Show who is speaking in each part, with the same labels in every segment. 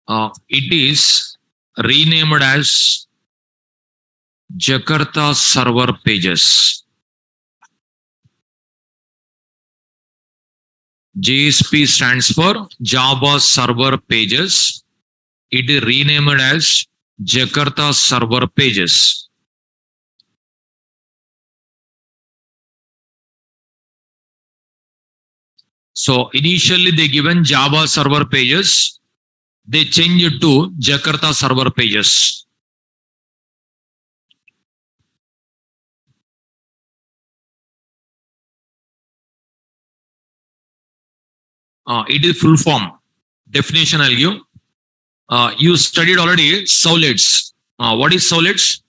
Speaker 1: It is renamed as Jakarta Server Pages. JSP stands for Java Server Pages. It is renamed as Jakarta Server Pages. So initially they given Java Server Pages. They change it to Jakarta Server Pages. It is full form. Definition I'll give. You studied already solids. What is solids?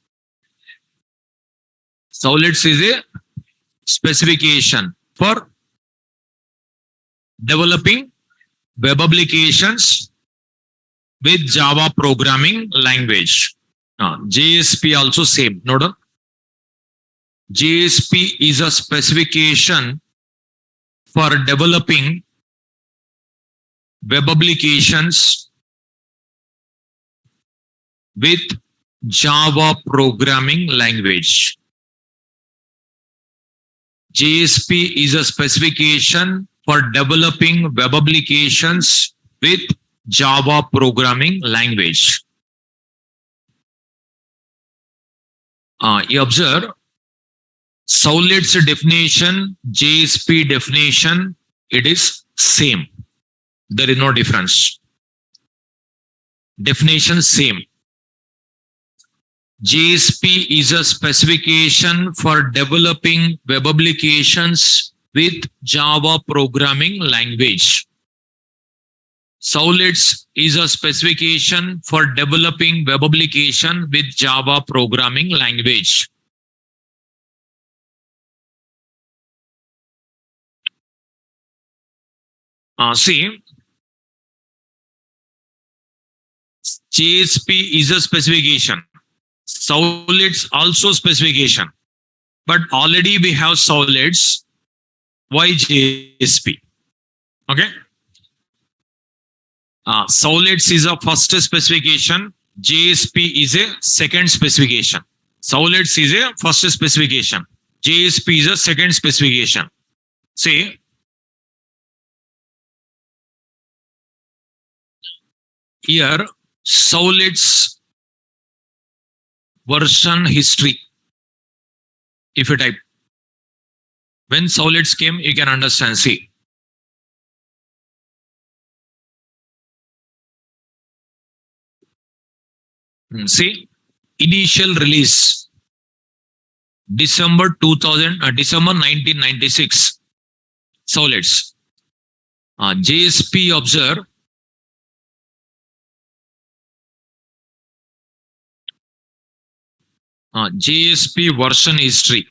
Speaker 1: Solids is a specification for developing web applications with Java programming language. JSP also same. Note. JSP is a specification for developing web applications with Java programming language. JSP is a specification for developing web applications with Java programming language. You observe Solid's definition, JSP definition, it is same. There is no difference. Definition same. JSP is a specification for developing web applications with Java programming language. Solids is a specification for developing web application with Java programming language. See, JSP is a specification. Solids also specification. But already we have solids. Why JSP? Okay. Solids is a first specification. JSP is a second specification. Solids is a first specification. JSP is a second specification. See, here Solids version history. If you type, when Solids came, you can understand. See, initial release December 1996. Solids. JSP observe. JSP version history.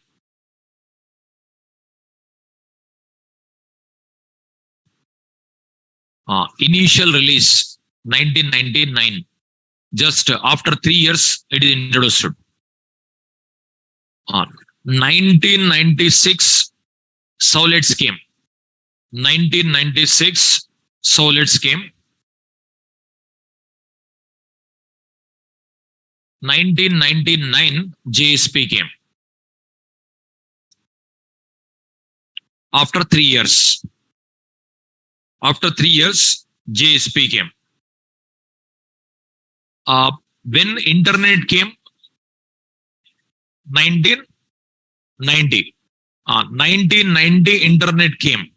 Speaker 1: Initial release 1999. Just after 3 years, it is introduced. 1996, Solids came. 1996, Solids came. 1999, JSP came. After 3 years. After 3 years, JSP came. When internet came, 1990. 1990 internet came.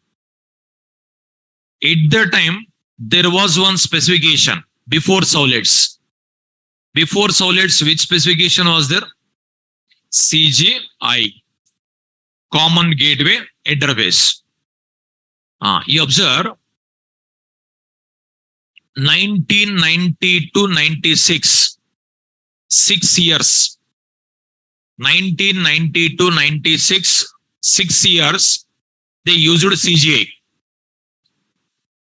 Speaker 1: At the time, there was one specification before Solids. Before Solids, which specification was there? CGI, Common Gateway Interface. You observe 1990 to 96, 6 years. 1990 to 96, 6 years, they used CGI.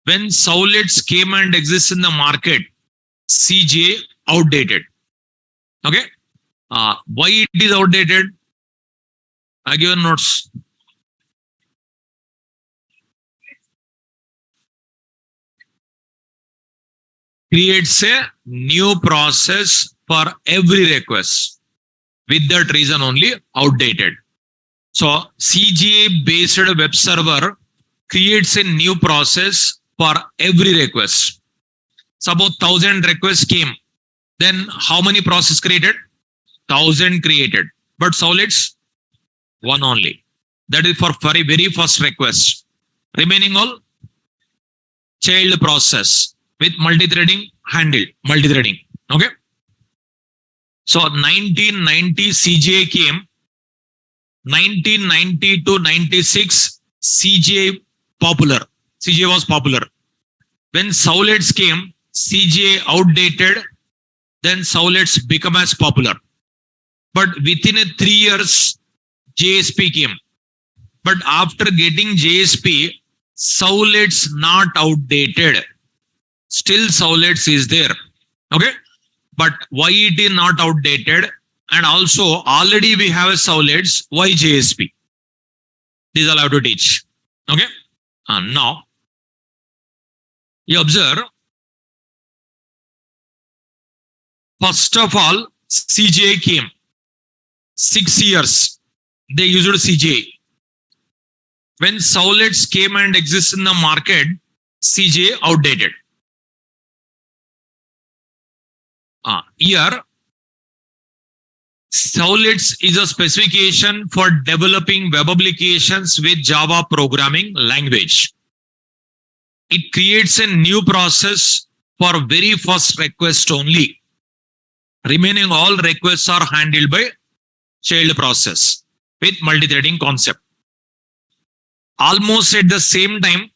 Speaker 1: When Solids came and exists in the market, CGI outdated. Okay. Why it is outdated? I given notes. creates a new process for every request. With that reason only outdated. So CGA based web server creates a new process for every request. Suppose 1000 requests came, then how many process created? 1000 created. But Solids, one only. That is for very first request. Remaining all child process with multi-threading handled, multi-threading. Okay. So 1990 CGA came. 1990 to 96 CGA popular. CGA was popular. When Solids came, CGA outdated. Then Solids become as popular. But within 3 years, JSP came. But after getting JSP, Solids not outdated. Still Solids is there. Okay. But why it is not outdated? And also already we have a Solids. Why JSP? These are allowed to teach. Okay. And now you observe. First of all, CGA came. 6 years they used CGA. When Solids came and exists in the market, CGA outdated. Here, Solids is a specification for developing web applications with Java programming language. It creates a new process for very first request only. Remaining all requests are handled by child process with multi-threading concept. Almost at the same time,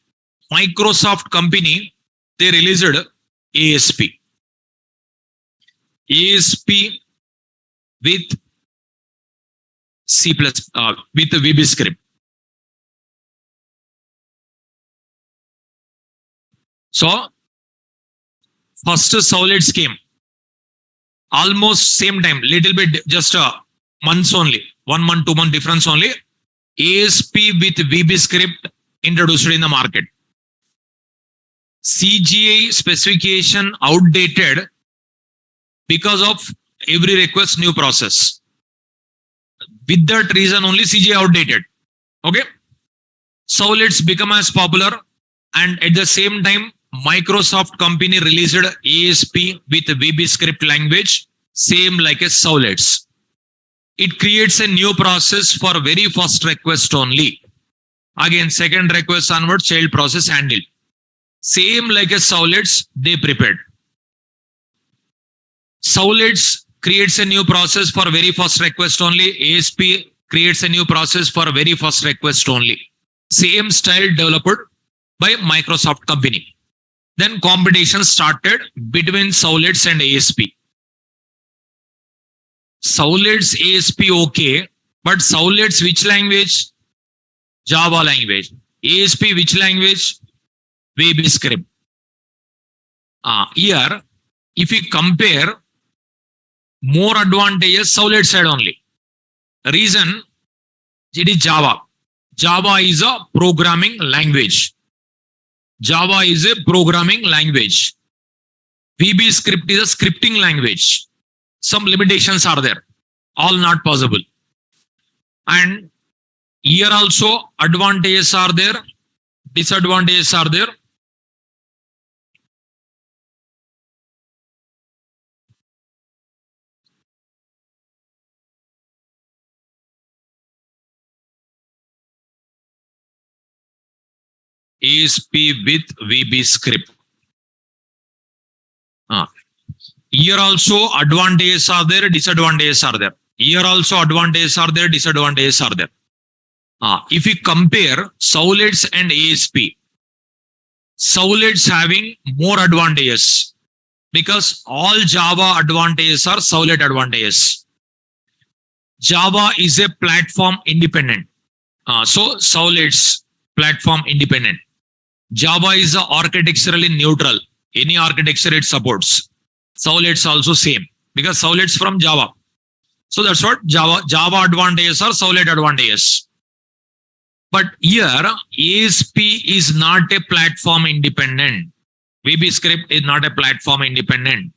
Speaker 1: Microsoft company, they released ASP. ASP with C++, with the VB script. So, first Solids came. Almost same time, little bit, just months only, 1 month, 2 month difference only. ASP with VB script introduced in the market. CGA specification outdated because of every request new process. With that reason only CGA outdated. Okay. Solids become as popular, and at the same time Microsoft company released ASP with VB script language, same like a Solids. It creates a new process for very first request only. Again, second request onward, child process handled. Same like a Solids, they prepared. Solids creates a new process for very first request only. ASP creates a new process for very first request only. Same style developed by Microsoft company. Then competition started between Solids and ASP. Solids, ASP okay, but Solids which language? Java language. ASP which language? VB script. Here, if we compare, more advantages Solids side only. Reason, it is Java. Java is a programming language. Java is a programming language. VB script is a scripting language. Some limitations are there. All not possible. And here also advantages are there. Disadvantages are there. ASP with VB script. Here also advantages are there, disadvantages are there. Here also advantages are there, disadvantages are there. If we compare Solids and ASP, Solids having more advantages because all Java advantages are Solid advantages. Java is a platform independent. So Solids platform independent. Java is architecturally neutral. Any architecture it supports. Solids also same because Solids from Java. So that's what Java advantages are Solid advantages. But here ASP is not a platform independent. VB script is not a platform independent.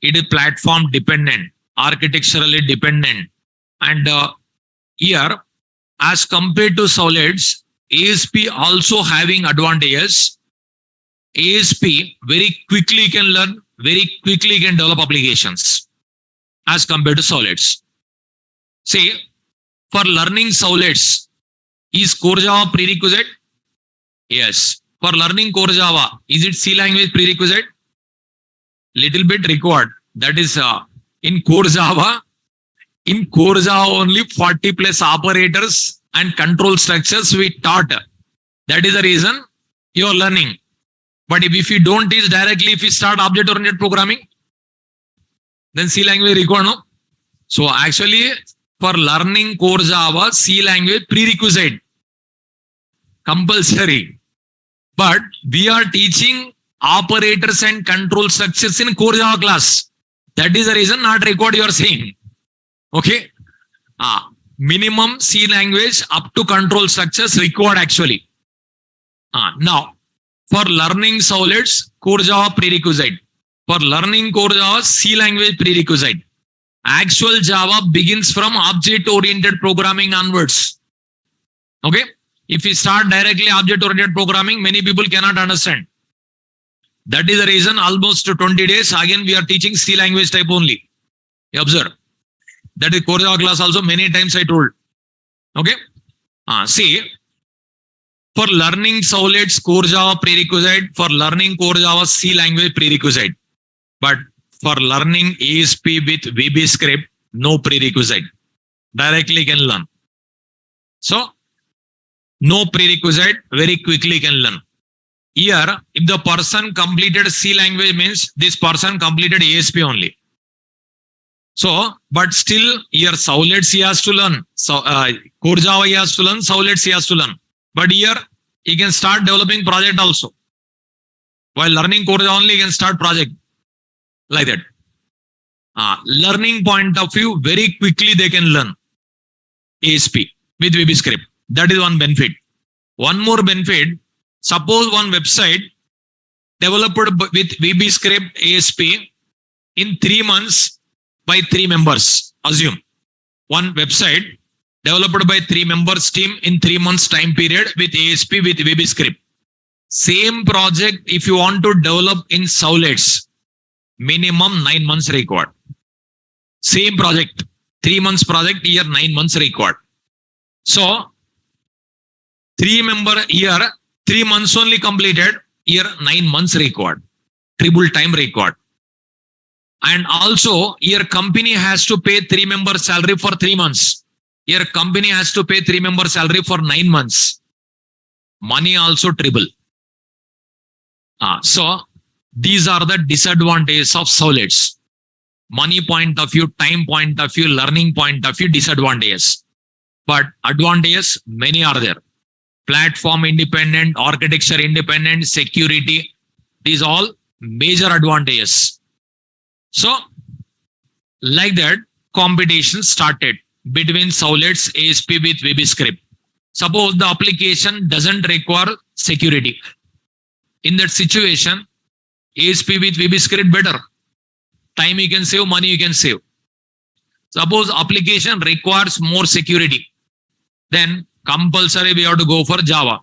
Speaker 1: It is platform dependent, architecturally dependent. And here, as compared to solids, ASP also having advantages. ASP very quickly can learn, very quickly can develop applications as compared to solids. Say, for learning solids, is core Java prerequisite? Yes. For learning core Java, is it C language prerequisite? Little bit required. That is in core Java. In core Java only 40 plus operators and control structures we taught. That is the reason you are learning. But if you don't teach directly, if you start object-oriented programming, then C language required, no? So actually, for learning core Java, C language prerequisite, compulsory. But we are teaching operators and control structures in core Java class. That is the reason not required you are saying. Okay. Minimum C language up to control structures required actually. Now, for learning solids, core Java prerequisite. For learning core Java, C language prerequisite. Actual Java begins from object-oriented programming onwards. Okay. If we start directly object-oriented programming, many people cannot understand. That is the reason almost 20 days, again we are teaching C language type only. You observe. That is core Java class also many times I told. Okay. See, for learning solids, core Java prerequisite. For learning core Java, C language prerequisite. But for learning ASP with VB script, no prerequisite. Directly can learn. So, no prerequisite, very quickly can learn. Here, if the person completed C language means this person completed ASP only. So, but still here solids he has to learn. So, core Java he has to learn, solids he has to learn. But here he can start developing project also. While learning core Java only he can start project. Like that. Learning point of view, very quickly they can learn ASP with VB script. That is one benefit. One more benefit, suppose one website developed with VB script ASP in 3 months by 3 members. Assume one website developed by 3 members team in 3 months time period with ASP with VB script. Same project if you want to develop in solids, minimum 9 months required. Same project, 3 months project, here 9 months required. So 3 member here, 3 months only completed, here 9 months required. Triple time required. And also here company has to pay 3 member salary for 3 months. Here company has to pay 3 member salary for 9 months. Money also triple. So these are the disadvantages of solids. Money point of view, time point of view, learning point of view, disadvantages. But advantages, many are there. Platform independent, architecture independent, security. These all major advantages. So, like that, competition started between solids, ASP with VB script. Suppose the application doesn't require security. In that situation, ASP with VB script better. Time you can save, money you can save. Suppose application requires more security, then compulsory we have to go for Java.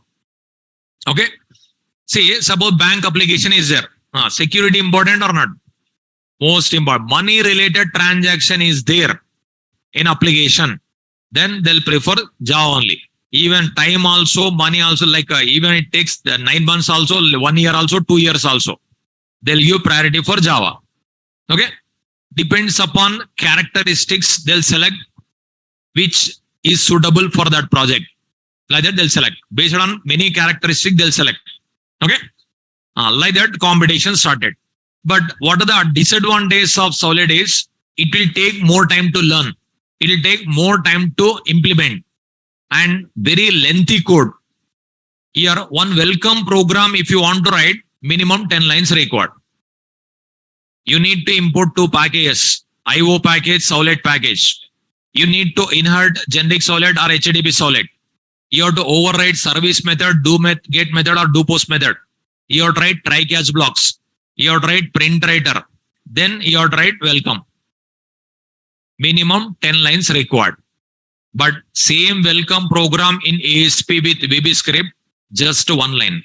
Speaker 1: Okay. See, suppose bank application is there. Security important or not? Most important. Money related transaction is there in application. Then they'll prefer Java only. Even time also, money also, like even it takes 9 months also, 1 year also, 2 years also. They'll give priority for Java. Okay. Depends upon characteristics, they'll select which is suitable for that project. Like that, they'll select. Based on many characteristics, they'll select. Okay. Like that, competition started. But what are the disadvantages of solid is it will take more time to learn. It will take more time to implement and very lengthy code. Here, one welcome program, if you want to write, minimum 10 lines required. You need to import 2 packages, IO package, solid package. You need to inherit generic solid or HTTP solid. You have to override service method, get method or do post method. You have tried try catch blocks. You have tried print writer. Then you have tried welcome. Minimum 10 lines required. But same welcome program in ASP with VB just one line.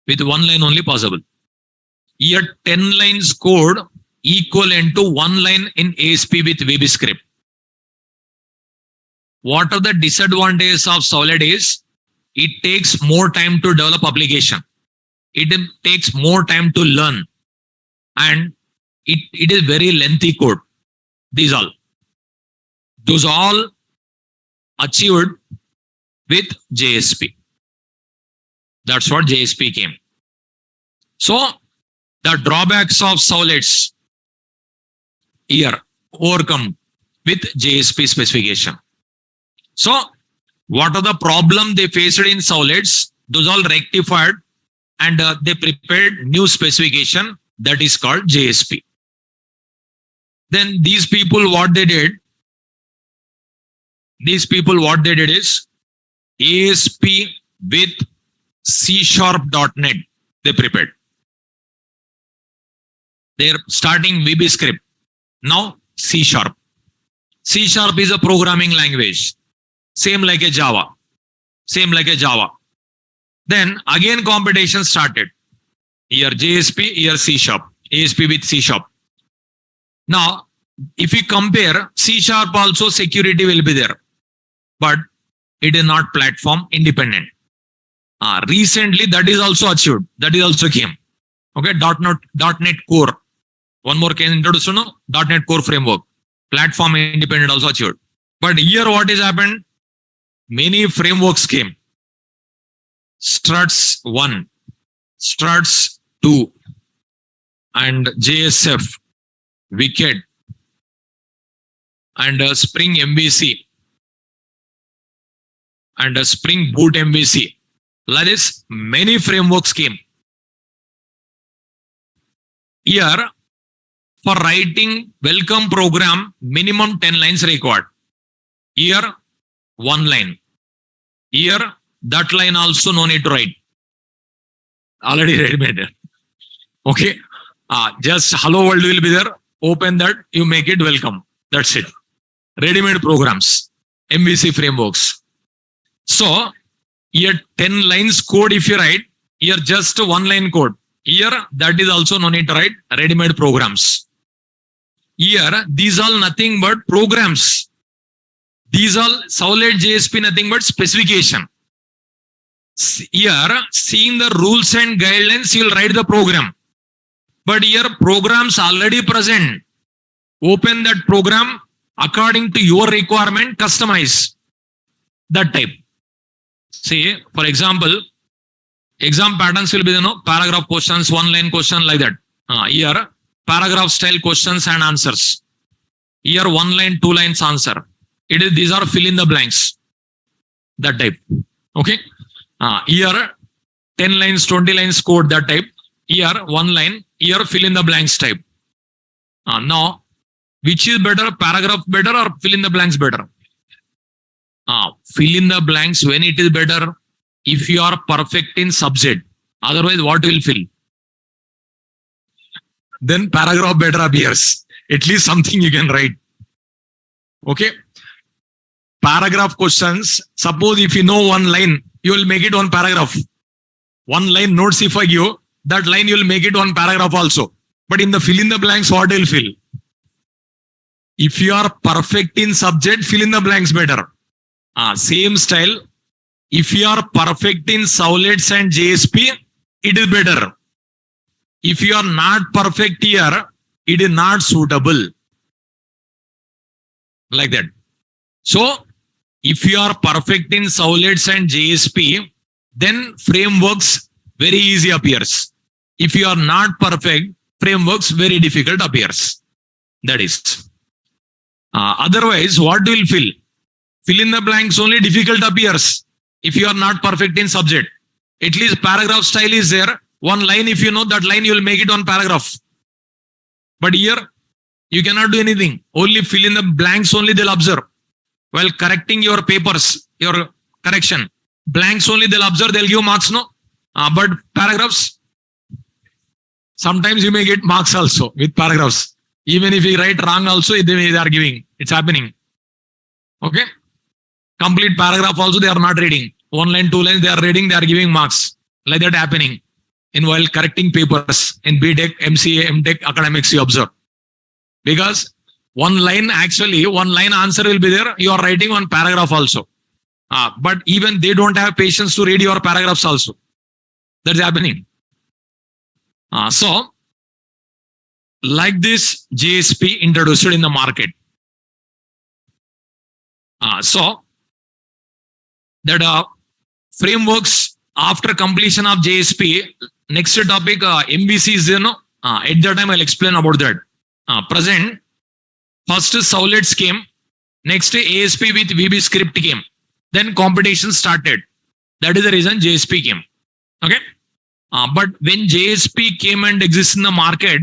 Speaker 1: With one line only possible. Here 10 lines code equivalent to one line in ASP with VB. What are the disadvantages of Solid is it takes more time to develop application. It takes more time to learn. And it is very lengthy code. These all. Those all achieved with JSP. That's what JSP came. So the drawbacks of Solids here overcome with JSP specification. So what are the problem they faced in Solids? Those all rectified and they prepared new specification that is called JSP. Then these people what they did is ASP with C#.NET they prepared. They're starting VB. Now C#. C# is a programming language. Same like a Java. Then again competition started. Here JSP, here C#. ASP with C#. Now, if we compare, C# also security will be there. But it is not platform independent. Recently that is also achieved. That is also came. Okay, .NET Core. One more can introduce .NET Core framework. Platform independent also achieved. But here what has happened? Many frameworks came. Struts 1, Struts 2, and JSF, Wicked, and Spring MVC, and Spring Boot MVC. Like this, many frameworks came. Here, for writing welcome program, minimum 10 lines required. Here, one line. Here, that line also no need to write. Already ready-made. Okay. Just hello world will be there. Open that, you make it welcome. That's it. Ready-made programs, MVC frameworks. So, here 10 lines code if you write, here just one line code. Here, that is also no need to write ready-made programs. Here, these all nothing but programs. These all Solid JSP nothing but specification. Here, seeing the rules and guidelines, you will write the program. But here, programs already present. Open that program according to your requirement, customize that type. Say, for example, exam patterns will be paragraph questions, one line question like that. Here, paragraph style questions and answers. Here, one line, two lines answer. These are fill in the blanks. That type. Okay. Here, 10 lines, 20 lines code that type. Here, one line. Here, fill in the blanks type. Now, which is better? Paragraph better or fill in the blanks better? Fill in the blanks when it is better if you are perfect in subject. Otherwise, what will fill? Then paragraph better appears. At least something you can write. Okay. Paragraph questions. Suppose if you know one line, you will make it one paragraph. One line notes if I give, that line you will make it one paragraph also. But in the fill in the blanks, what will fill? If you are perfect in subject, fill in the blanks better. Same style. If you are perfect in Solids and JSP, it is better. If you are not perfect here, it is not suitable. Like that. So, if you are perfect in Solids and JSP, then frameworks very easy appears. If you are not perfect, frameworks very difficult appears. That is. Otherwise, what will fill? Fill in the blanks only difficult appears. If you are not perfect in subject. At least paragraph style is there. One line, if you know that line, you will make it one paragraph. But here, you cannot do anything. Only fill in the blanks only they'll observe. While correcting your papers, your correction, blanks only they'll observe, they'll give marks, no? But paragraphs, sometimes you may get marks also with paragraphs. Even if you write wrong also, they are giving. It's happening. Okay. Complete paragraph also they are not reading. 1 line, 2 lines they are reading, they are giving marks. Like that happening. In while correcting papers in BTech, MCA, MTech, academics you observe. Because one line answer will be there. You are writing one paragraph also. But even they don't have patience to read your paragraphs also. That's happening. So, like this, JSP introduced in the market. So, that frameworks after completion of JSP, next topic, MVC is, at that time I'll explain about that. Present, first Solid came, next ASP with VB script came, then competition started. That is the reason JSP came. Okay. But when JSP came and exists in the market,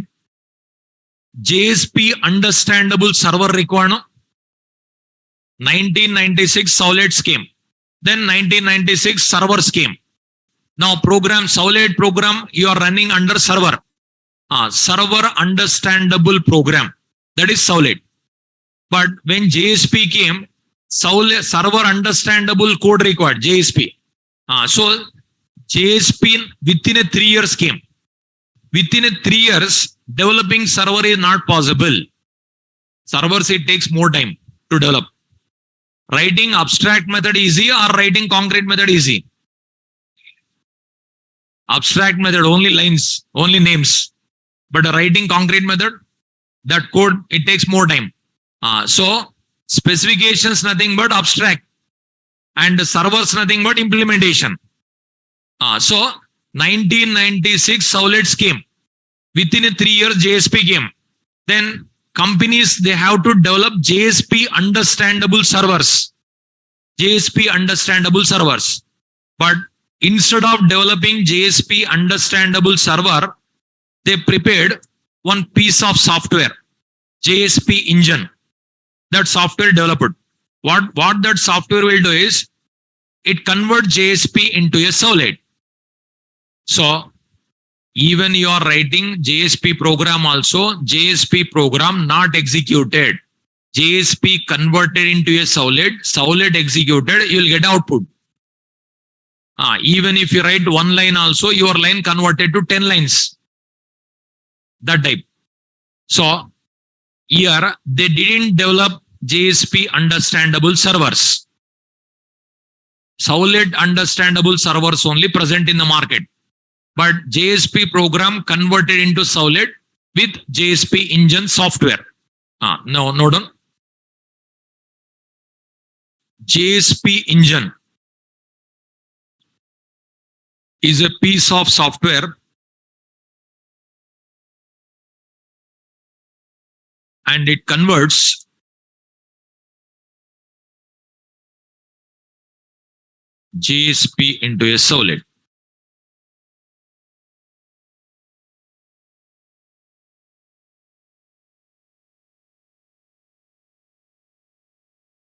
Speaker 1: JSP understandable server required. 1996 Solids came. Then 1996 servers came. Now Solid program you are running under server. Server understandable program. That is Solid. But when JSP came, server understandable code required, JSP. So JSP within 3 years came. Within 3 years, developing server is not possible. Servers, it takes more time to develop. Writing abstract method easy or writing concrete method easy? Abstract method, only lines, only names. But writing concrete method, that code, it takes more time. So specifications nothing but abstract and servers nothing but implementation. So 1996 Solids came. Within 3 years JSP came. Then companies, they have to develop JSP understandable servers. JSP understandable servers. But instead of developing JSP understandable server, they prepared one piece of software, JSP engine. That software developed. What that software will do is, it converts JSP into a Solid. So even you are writing JSP program also, JSP program not executed. JSP converted into a Solid executed, you will get output. Even if you write 1 line also, your line converted to 10 lines. That type. So here they didn't develop JSP understandable servers. Solid understandable servers only present in the market. But JSP program converted into Solid with JSP engine software. Note on. JSP engine is a piece of software and it converts JSP into a Solid.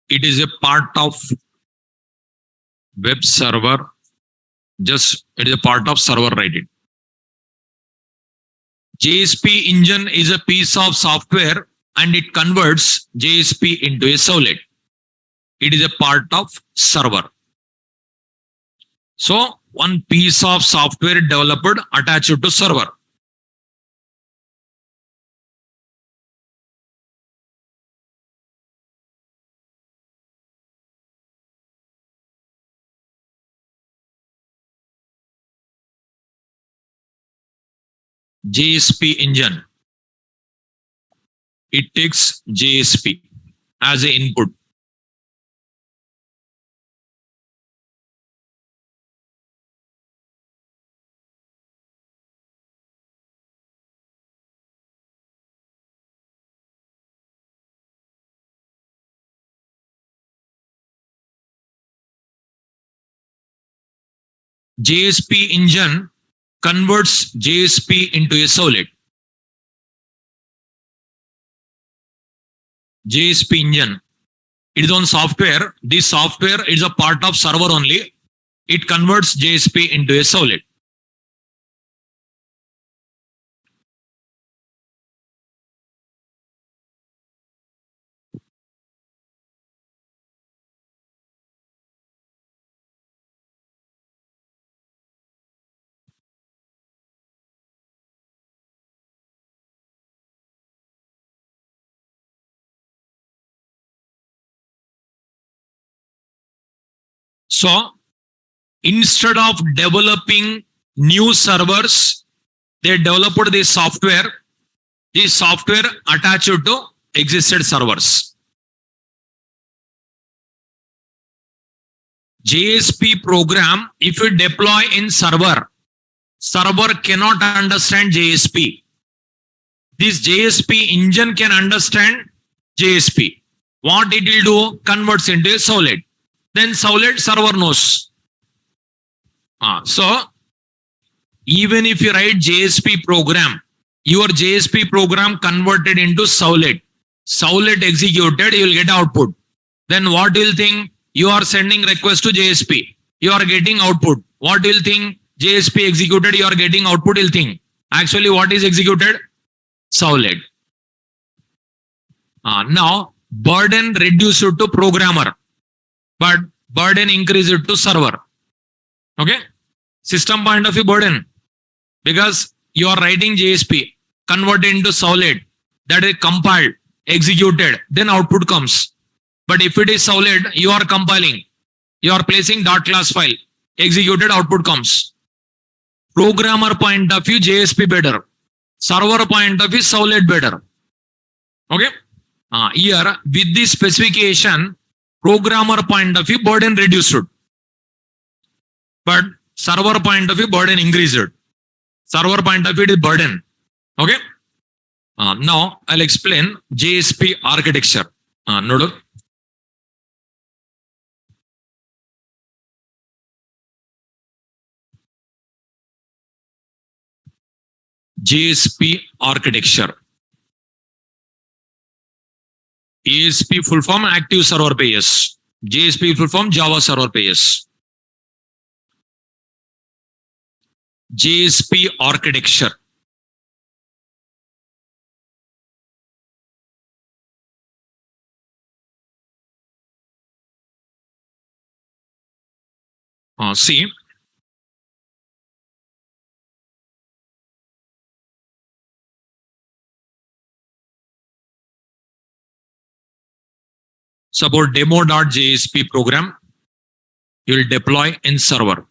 Speaker 1: It is a part of web server. Just it is a part of server, write it. JSP engine is a piece of software and it converts JSP into a Solid. It is a part of server. So one piece of software developed attached to server. JSP engine. It takes JSP as an input. JSP engine converts JSP into a Solid. JSP engine, it is on software. This software is a part of server only. It converts JSP into a Solid. So instead of developing new servers, they developed this software. This software attached to existed servers. JSP program, if you deploy in server cannot understand JSP. This JSP engine can understand JSP. What it will do? Converts into a Solid. Then Solid server knows. So even if you write JSP program, your JSP program converted into Solid. Solid executed, you will get output. Then what will think? You are sending request to JSP. You are getting output. What will think? JSP executed, you are getting output, will think. Actually, what is executed? Solid. Now, burden reduced to programmer, but burden increased to server. Okay? System point of view burden. Because you are writing JSP, converted into Solid, that is compiled, executed, then output comes. But if it is Solid, you are compiling, you are placing .class file, executed, output comes. Programmer point of view, JSP better. Server point of view, Solid better. Okay? Here, with this specification, programmer point of view, burden reduced. But server point of view, burden increased. Server point of view is burden. Okay? Now, I'll explain JSP architecture. Nodu. JSP architecture. ASP full form active server pages. JSP full form Java server pages. JSP architecture. See. Support demo.jsp program. You will deploy in server.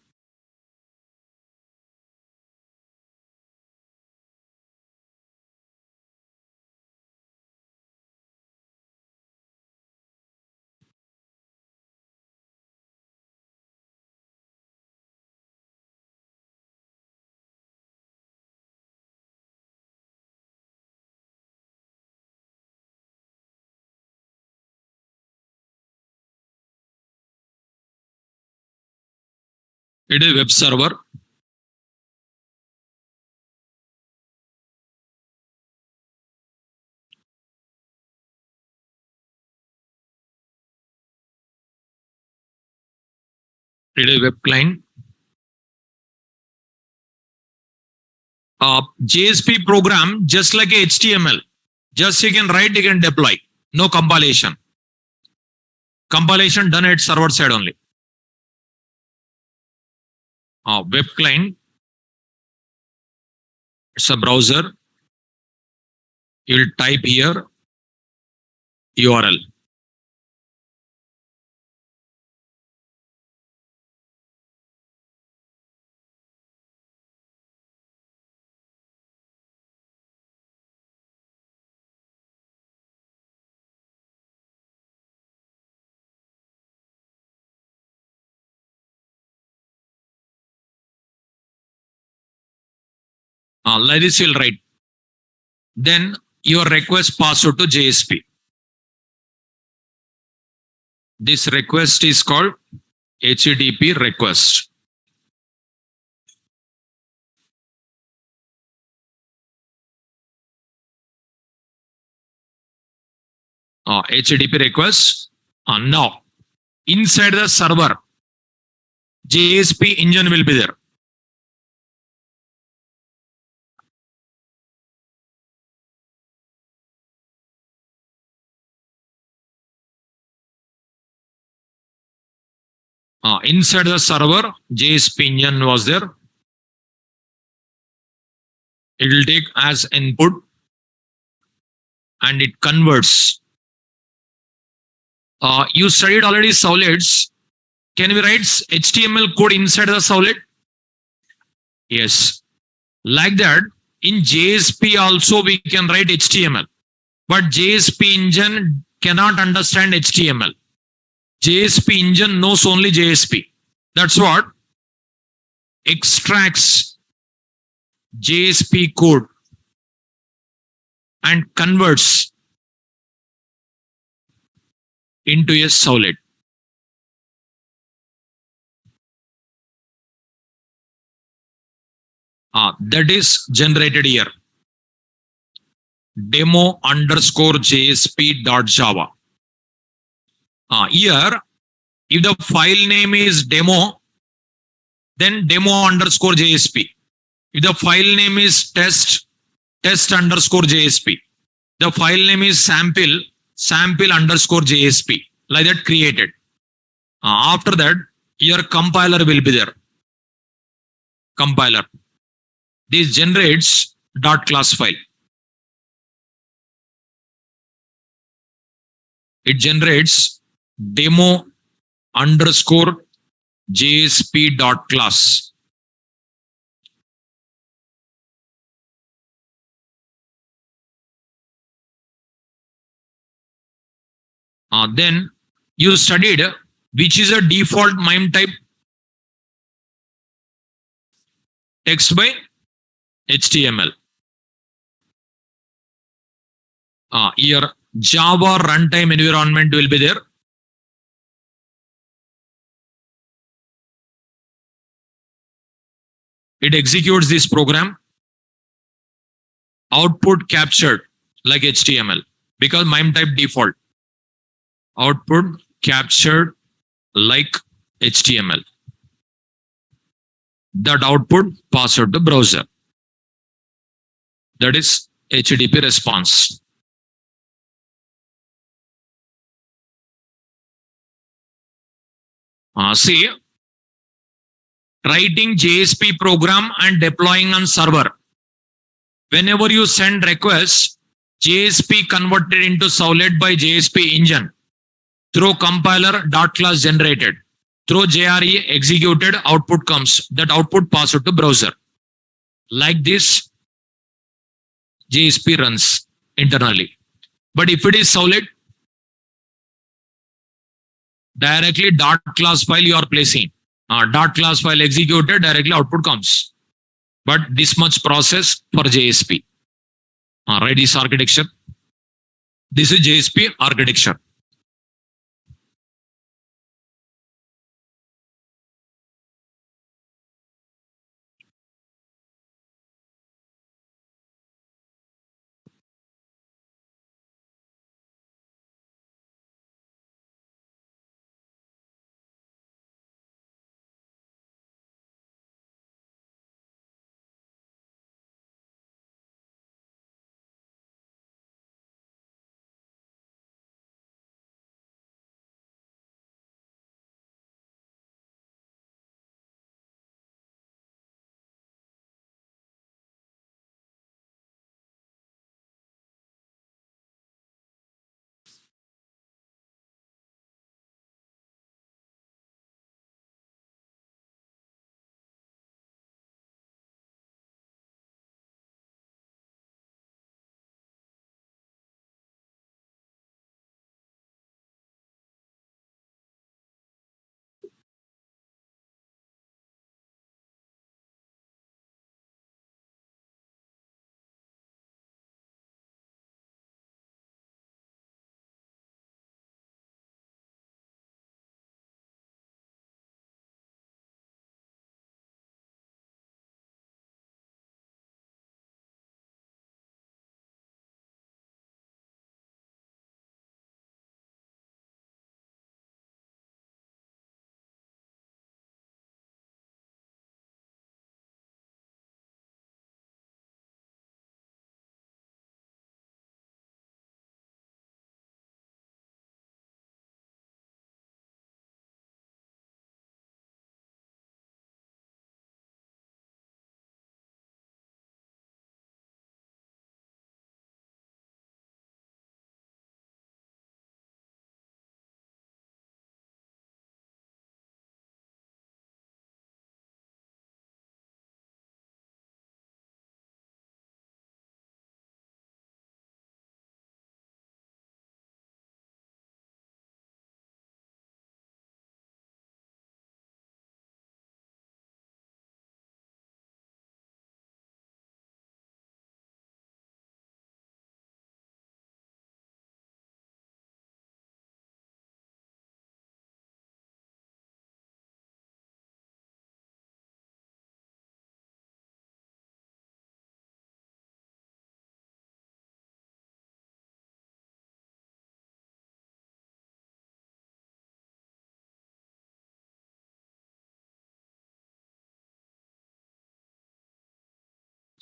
Speaker 1: It is web server. It is web client. JSP program, just like a HTML. Just you can write, you can deploy. No compilation. Compilation done at server side only. Web client. It's a browser. You will type here URL. Like this you'll write. Then your request passed to JSP. This request is called HTTP request. HTTP request. Now, inside the server, JSP engine will be there. Inside the server, JSP engine was there. It will take as input and it converts. You studied already solids. Can we write HTML code inside the solid? Yes. Like that, in JSP also we can write HTML. But JSP engine cannot understand HTML. JSP engine knows only JSP. That's what extracts JSP code and converts into a solid. That is generated here. Demo underscore JSP dot Java. Here, if the file name is demo, then demo underscore JSP. If the file name is test, test underscore JSP. The file name is sample, sample underscore JSP. Like that created. After that, your compiler will be there. Compiler. This generates dot class file. It generates demo underscore JSP dot class. Then you studied which is a default MIME type. Text by HTML. Here Java runtime environment will be there. It executes this program. Output captured like HTML because MIME type default. Output captured like HTML. That output passed to browser. That is HTTP response. See, writing JSP program and deploying on server. Whenever you send requests, JSP converted into solid by JSP engine. Through compiler dot class generated. Through JRE executed, output comes. That output passed to browser. Like this, JSP runs internally. But if it is solid, directly dot class file you are placing. Dot class file executed, directly output comes. But this much process for JSP. Write this architecture. This is JSP architecture.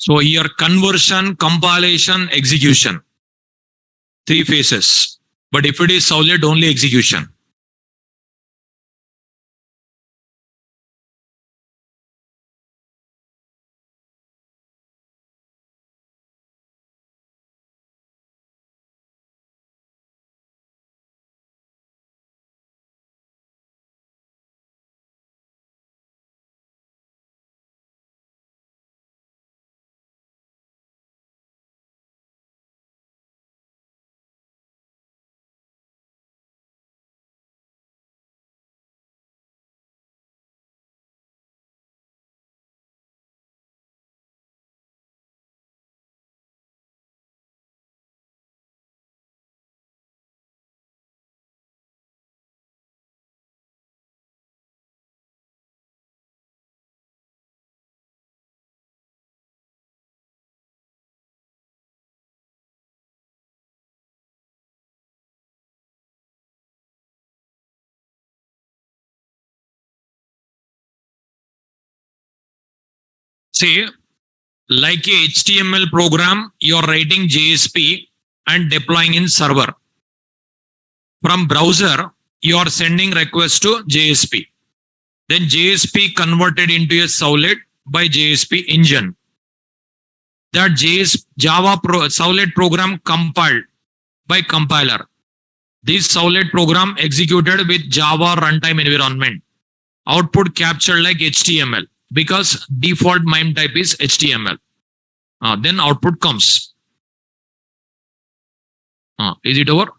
Speaker 1: So here conversion, compilation, execution. Three phases. But if it is solid, only execution. Say, like a HTML program, you're writing JSP and deploying in server. From browser, you are sending request to JSP. Then JSP converted into a solid by JSP engine. That solid program compiled by compiler. This solid program executed with Java runtime environment. Output captured like HTML because default MIME type is HTML. Then output comes. Is it over?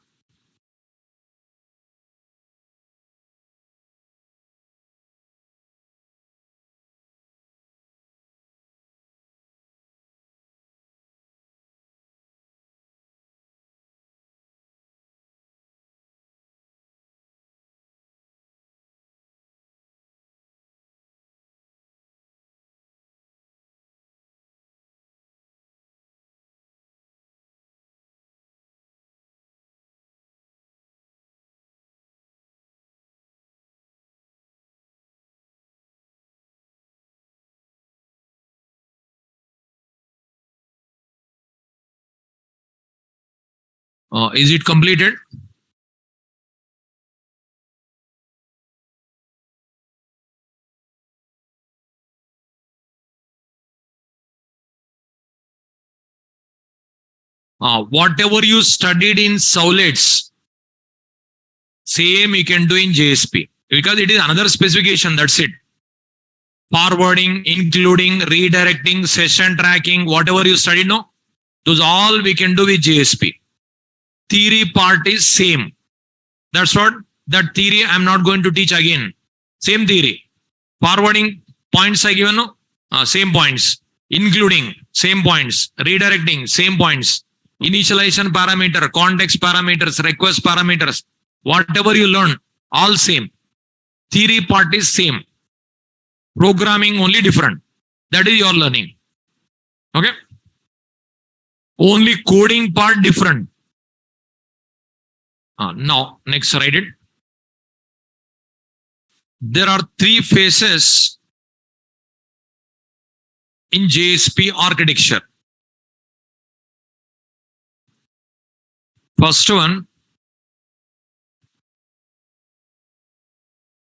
Speaker 1: Is it completed? Whatever you studied in solids, same you can do in JSP because it is another specification. That's it. Forwarding, including, redirecting, session tracking, whatever you studied, no, those all we can do with JSP. Theory part is same. That's what that theory I'm not going to teach again. Same theory. Forwarding points I given, no, same points. Including same points. Redirecting same points. Initialization parameter, context parameters, request parameters, whatever you learn, all same. Theory part is same. Programming only different. That is your learning. Okay. Only coding part different. Now, next, write it. There are three phases in JSP architecture. First one,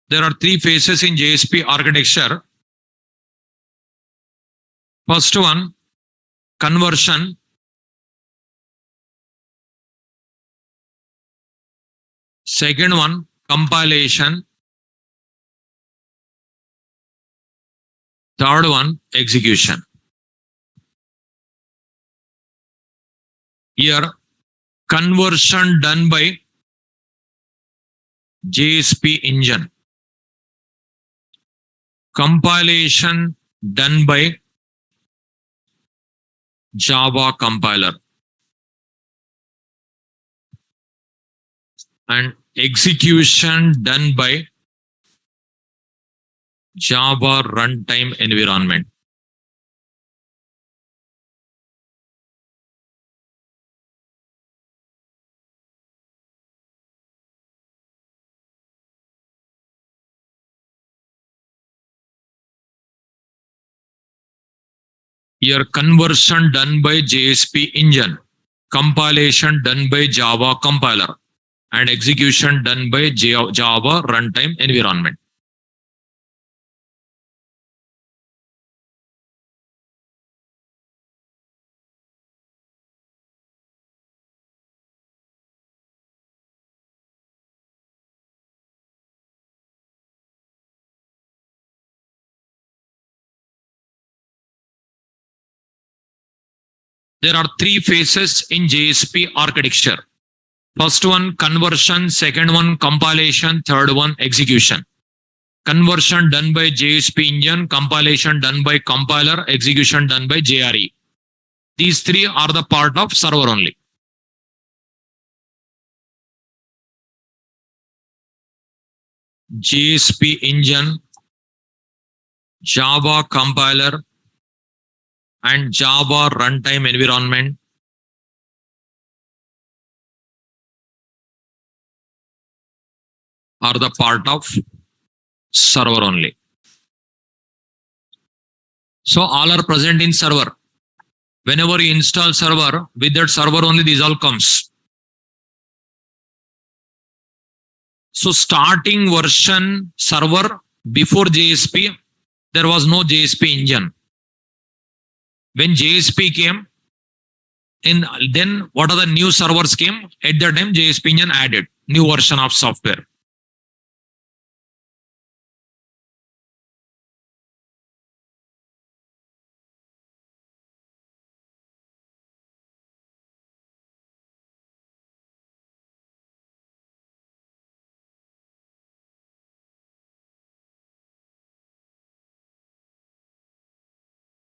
Speaker 1: there are three phases in JSP architecture. First one, conversion. Second one, compilation. Third one, execution. Here, conversion done by JSP engine. Compilation done by Java compiler. And execution done by Java runtime environment. Here conversion done by JSP engine, compilation done by Java compiler, and execution done by Java runtime environment. There are three phases in JSP architecture. First one, conversion. Second one, compilation. Third one, execution. Conversion done by JSP engine, compilation done by compiler, execution done by JRE. These three are the part of server only. JSP engine, Java compiler, and Java runtime environment are the part of server only. So all are present in server. Whenever you install server, with that server only these all comes. So starting version server before JSP, there was no JSP engine. When JSP came, then what are the new servers came? At that time, JSP engine added new version of software.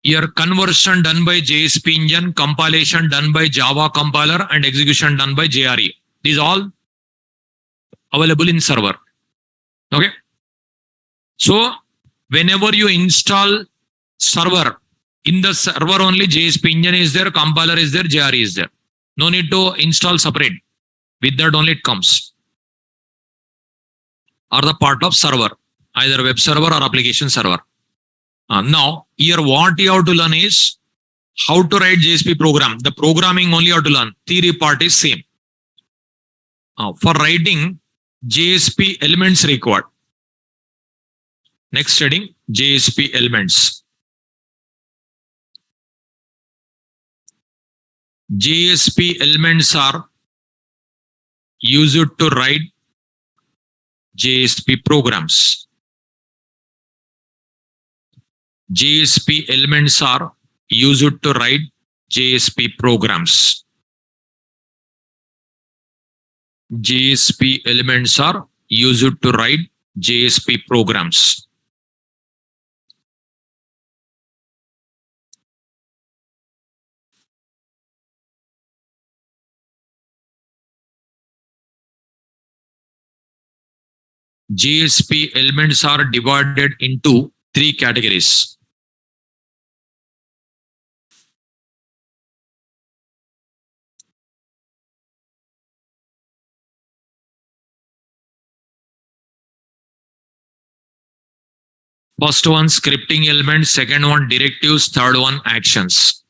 Speaker 1: Here conversion done by JSP engine, compilation done by Java compiler, and execution done by JRE. These all available in server. Okay. So whenever you install server, in the server only JSP engine is there, compiler is there, JRE is there. No need to install separate. With that only it comes. Are the part of server, either web server or application server. Now, here what you have to learn is how to write JSP program. The programming only you have to learn. Theory part is same. For writing, JSP elements required. Next heading, JSP elements. JSP elements are used to write JSP programs. JSP elements are used to write JSP programs. JSP elements are used to write JSP programs. JSP elements are divided into three categories. First one, scripting elements. Second one, directives. Third one, actions.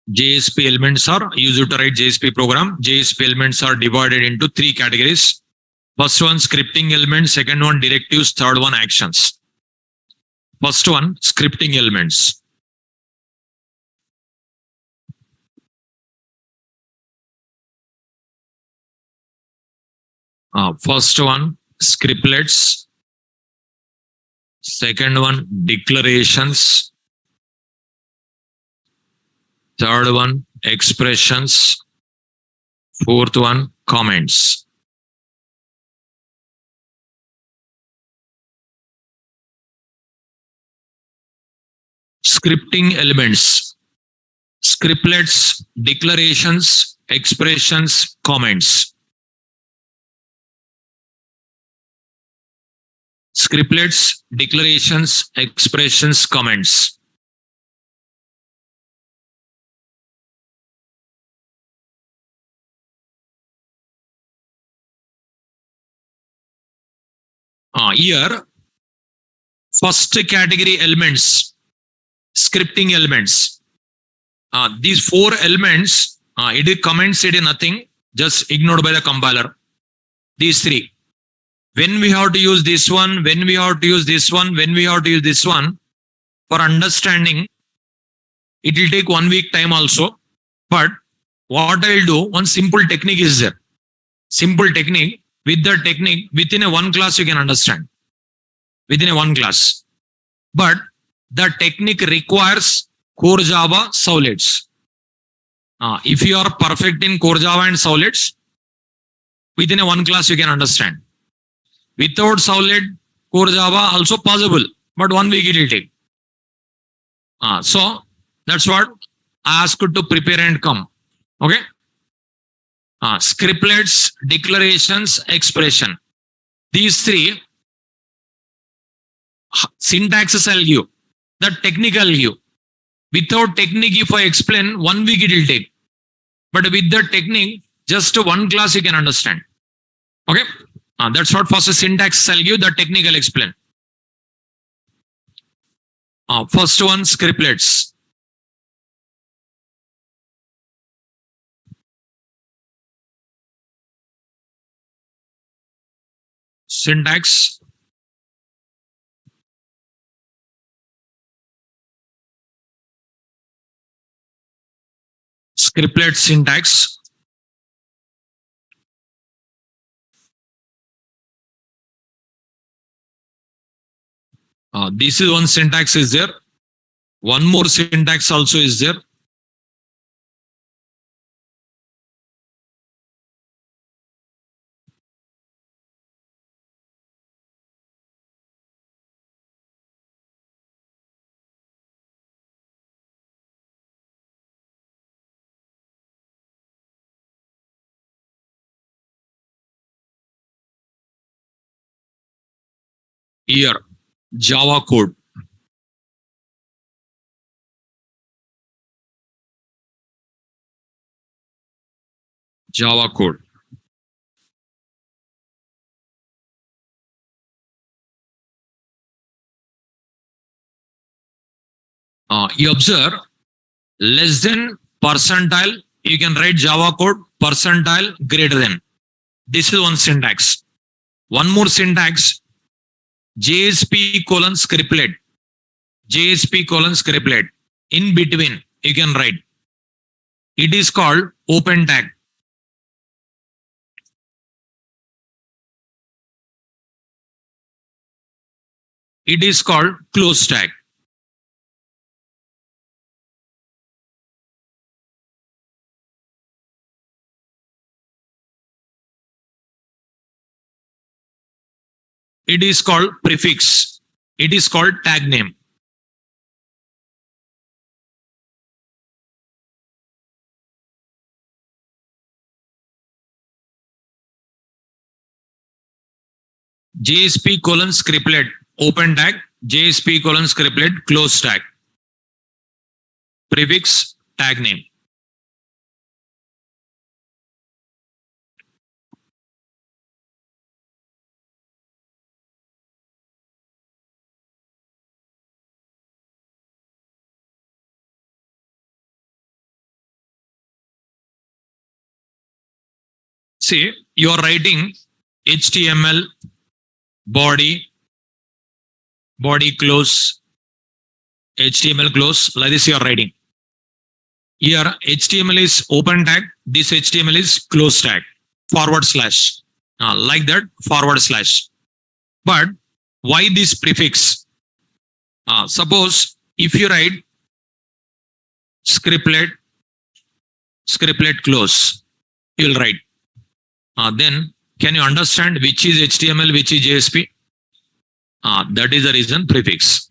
Speaker 1: JSP elements are used to write JSP program. JSP elements are divided into three categories. First one, scripting elements. Second one, directives. Third one, actions. First one, scripting elements. First one, scriptlets. Second one, declarations. Third one, expressions. Fourth one, comments. Scripting elements. Scriptlets, declarations, expressions, comments. scriptlets, declarations, expressions, comments. Here, first category elements, scripting elements. These four elements, it is comments, it is nothing, just ignored by the compiler. These three. When we have to use this one, when we have to use this one, when we have to use this one, for understanding, it will take 1 week time also. But what I will do, one simple technique is there. Simple technique. With the technique, within a one class, you can understand. Within a one class. But the technique requires core Java servlets. If you are perfect in core Java and servlets, within a one class, you can understand. Without servlet, core Java also possible, but 1 week it will take. So that's what I asked to prepare and come. Okay. Scriptlets, declarations, expression. These three syntaxes I'll give. The technique I'll give. Without technique, if I explain, 1 week it will take. But with the technique, just one class you can understand. Okay. That's what first syntax I'll give, the technique I'll explain. First one, scriptlets. Syntax. Scriptlet syntax. This is one syntax is there. One more syntax also is there. Here, Java code. Java code. You observe less than percentile, you can write Java code, percentile greater than. This is one syntax. One more syntax, JSP colon scriptlet. JSP colon scriptlet. In between, you can write. It is called open tag. It is called close tag. It is called prefix. It is called tag name. JSP colon scriptlet, open tag, JSP colon scriptlet, close tag. Prefix, tag name. See, you are writing HTML, body close, HTML close, like this you are writing. Here HTML is open tag, this HTML is close tag, forward slash, like that, forward slash. But why this prefix? Suppose if you write scriptlet close, you will write. Then can you understand which is HTML, which is JSP? That is the reason prefix.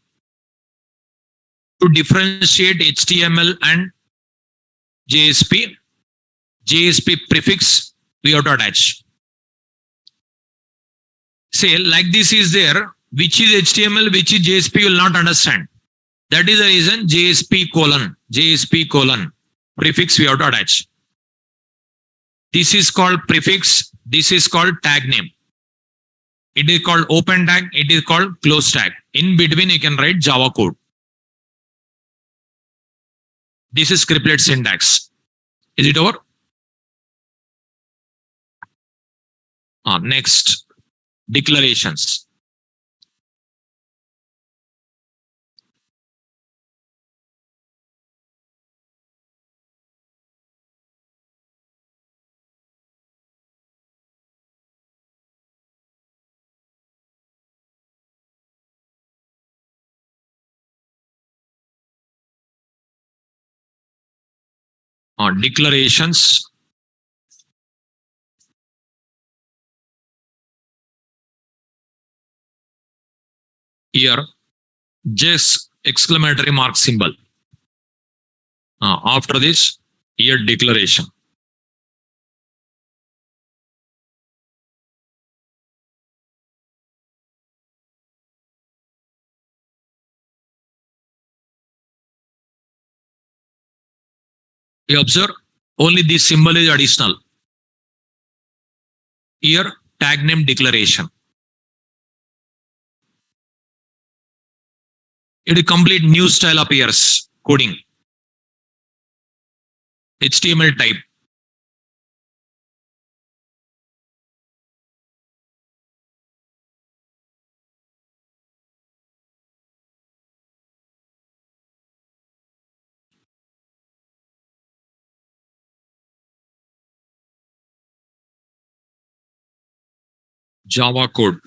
Speaker 1: To differentiate HTML and JSP prefix we have to attach. Say like this is there, which is HTML, which is JSP, you will not understand. That is the reason JSP colon prefix we have to attach. This is called prefix. This is called tag name. It is called open tag. It is called close tag. In between, you can write Java code. This is scriptlet syntax. Is it over? Next, declarations. Declarations. Here, just exclamatory mark symbol. After this, here declaration. You observe only this symbol is additional. Here, tag name declaration. It is complete new style appears. Coding. HTML type. Java code.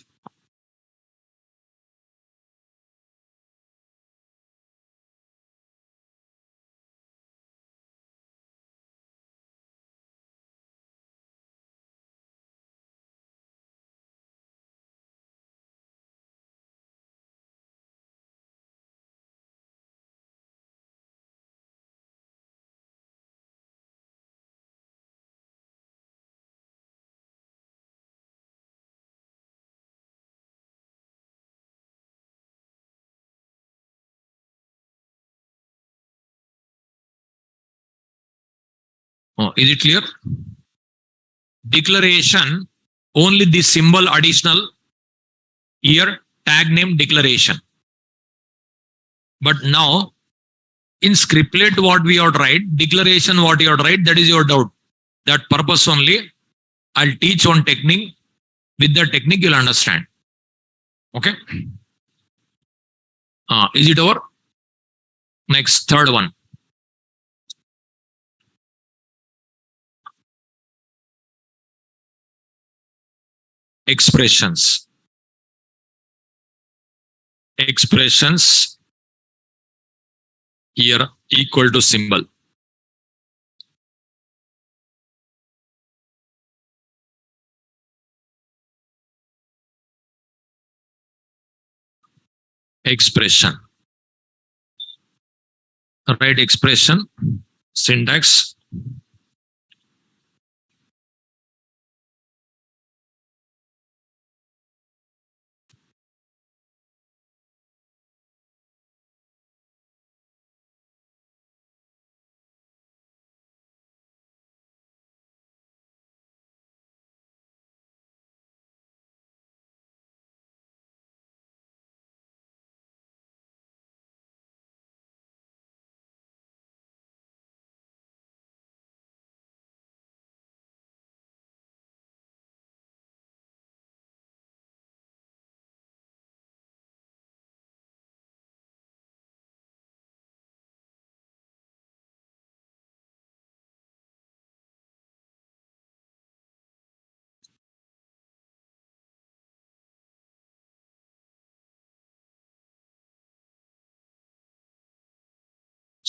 Speaker 1: Is it clear? Declaration, only the symbol additional. Here, tag name declaration. But now, in scriptlet, what we have to write, declaration, what you have to write, that is your doubt. That purpose only, I'll teach one technique. With the technique, you'll understand. Okay? Is it over? Next, third one. Expressions. Expressions here equal to symbol. Expression. Write expression, syntax.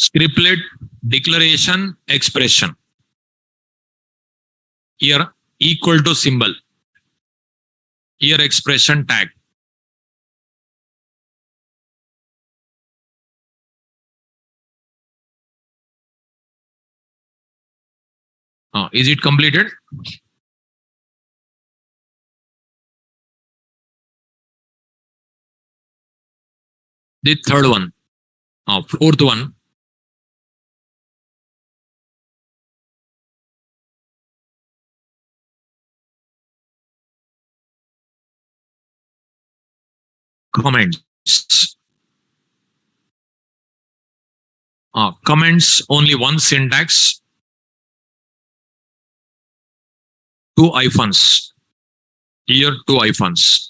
Speaker 1: Scriptlet, declaration, expression. Here equal to symbol. Here expression tag. Is it completed? The third one, fourth one, comments. Comments only one syntax, two hyphens. Here, two hyphens.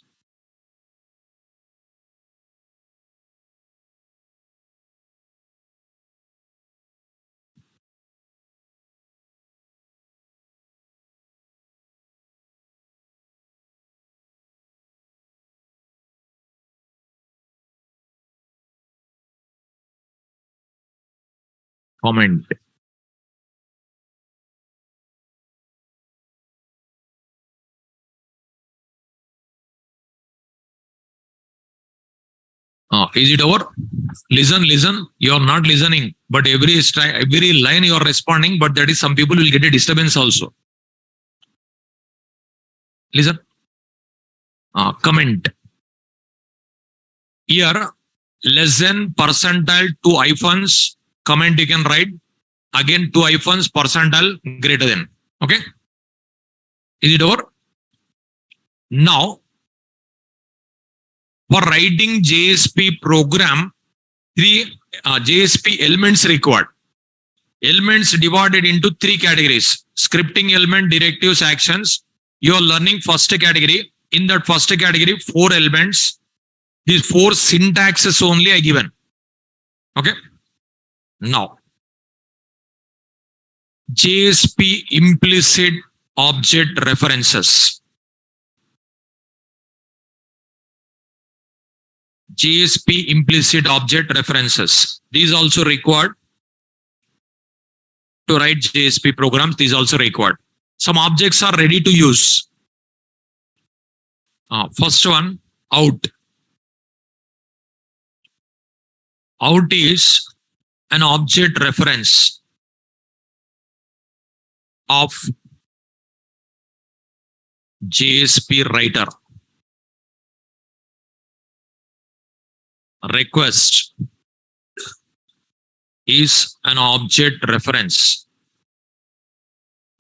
Speaker 1: Comment. Is it over? Listen, listen. You are not listening, but every line you are responding, but that is some people will get a disturbance also. Listen. Comment. Here, less than percentile, two hyphens. Comment you can write. Again, two hyphens, percentile greater than. Okay. Is it over? Now, for writing JSP program, three JSP elements required. Elements divided into three categories: scripting element, directives, actions. You are learning first category. In that first category, four elements. These four syntaxes only I given. Okay. Now, JSP implicit object references. JSP implicit object references. These also required to write JSP programs. These also required. Some objects are ready to use. First one, out. Out is an object reference of JSP writer. Request is an object reference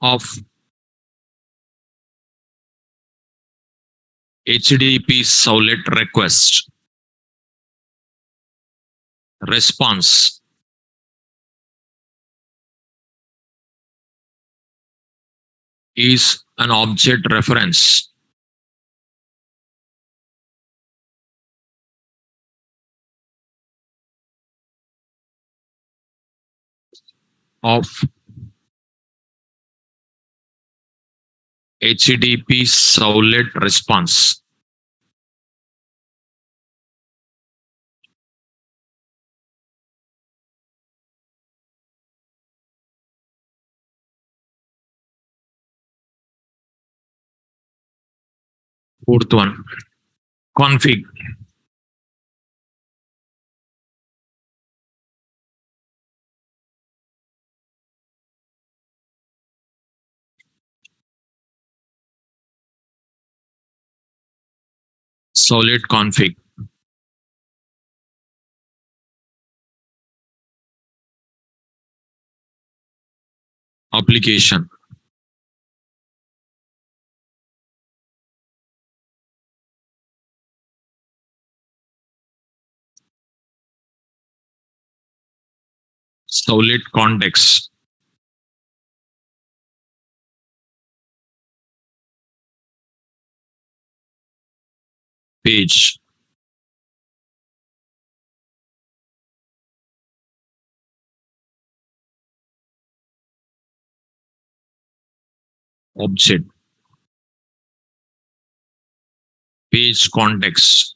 Speaker 1: of HTTP servlet request. Response is an object reference of HTTP servlet response. Fourth one, config. Solid config. Application. Solid context. Page. Object. Page context.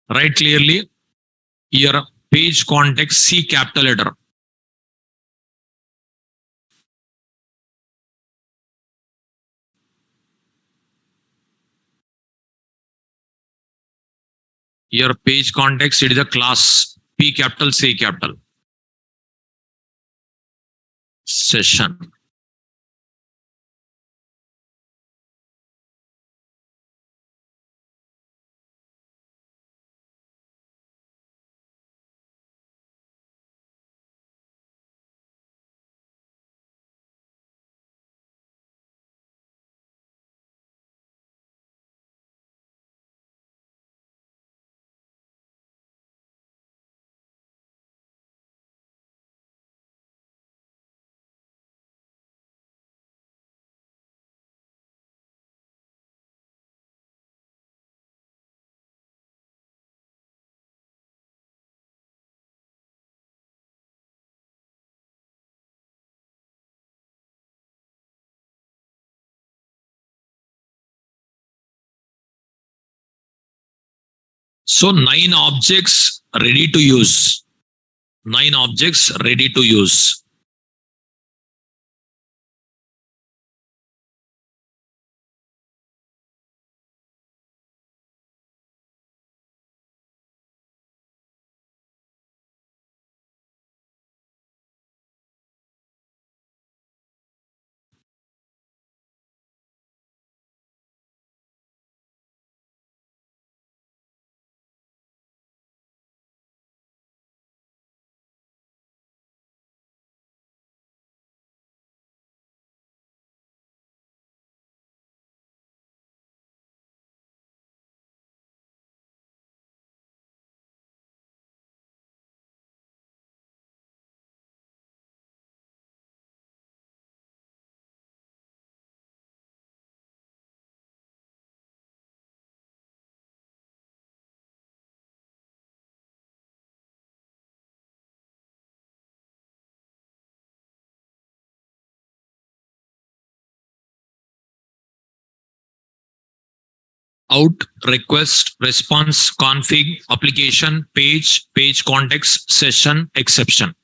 Speaker 1: Write clearly here page context, C capital letter. Here page context, it is a class, P capital, C capital. Session. So 9 objects ready to use. 9 objects ready to use. Out, request, response, config, application, page context, session, exception.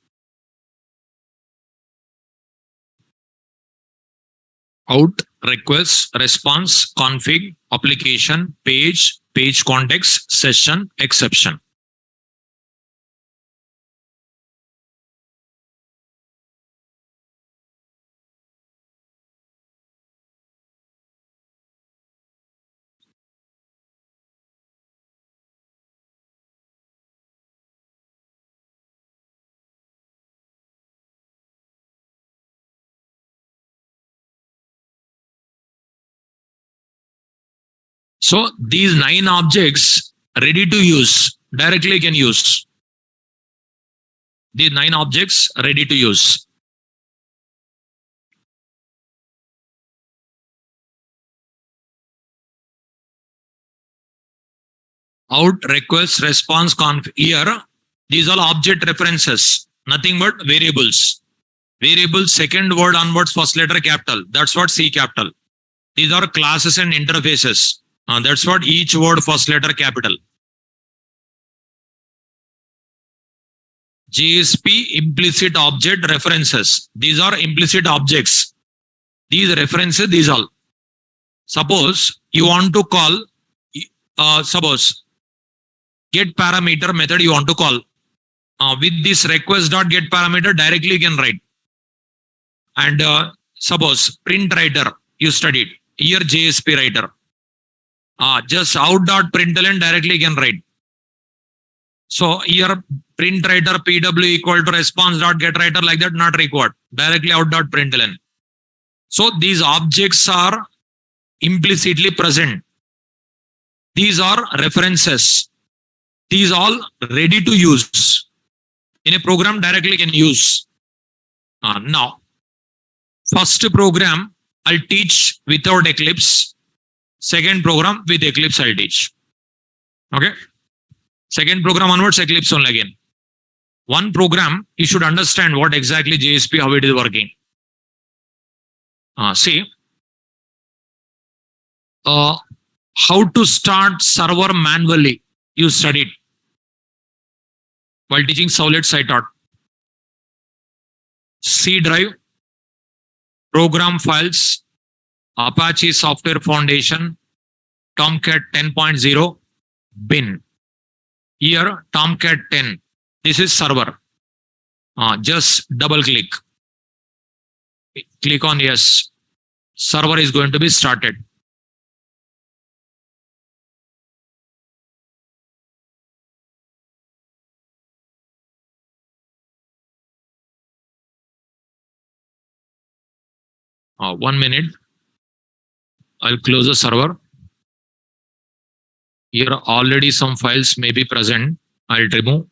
Speaker 1: Out, request, response, config, application, page context, session, exception. So these 9 objects ready to use, directly can use. These 9 objects ready to use. Out, request, response, conf. Here, these are object references, nothing but variables. Variable, second word onwards, first letter capital. That's what C capital. These are classes and interfaces. That's what each word first letter capital. JSP implicit object references. These are implicit objects. These references, these all. Suppose you want to call, suppose get parameter method you want to call. With this request dot get parameter directly you can write. And suppose print writer you studied. Here JSP writer. Just out dot println directly you can write. So here print writer PW equal to response dot get writer like that not required. Directly out dot println. So these objects are implicitly present. These are references. These all ready to use. In a program directly can use. Now, first program I'll teach without Eclipse. Second program with Eclipse I'll teach. Okay. Second program onwards Eclipse only again. One program you should understand what exactly JSP, how it is working. See, how to start server manually. You studied while teaching Solid I taught. C drive, program files, Apache Software Foundation, Tomcat 10.0, bin. Here, Tomcat 10. This is server. Just double click. Click on yes. Server is going to be started. 1 minute. I'll close the server. Here already some files may be present. I'll remove.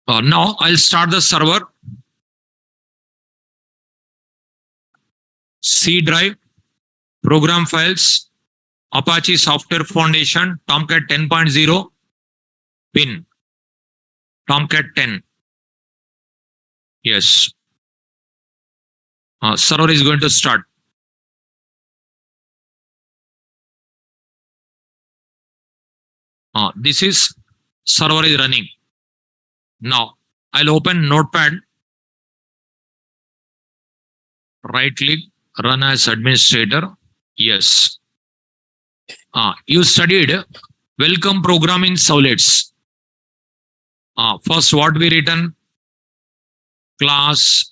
Speaker 1: Now I'll start the server. C drive, program files, Apache Software Foundation, Tomcat 10.0, pin, Tomcat 10. Yes. Server is going to start. This is server is running. Now I'll open Notepad. Right click, run as administrator. Yes. You studied welcome program in Solids. First, what we written? Class,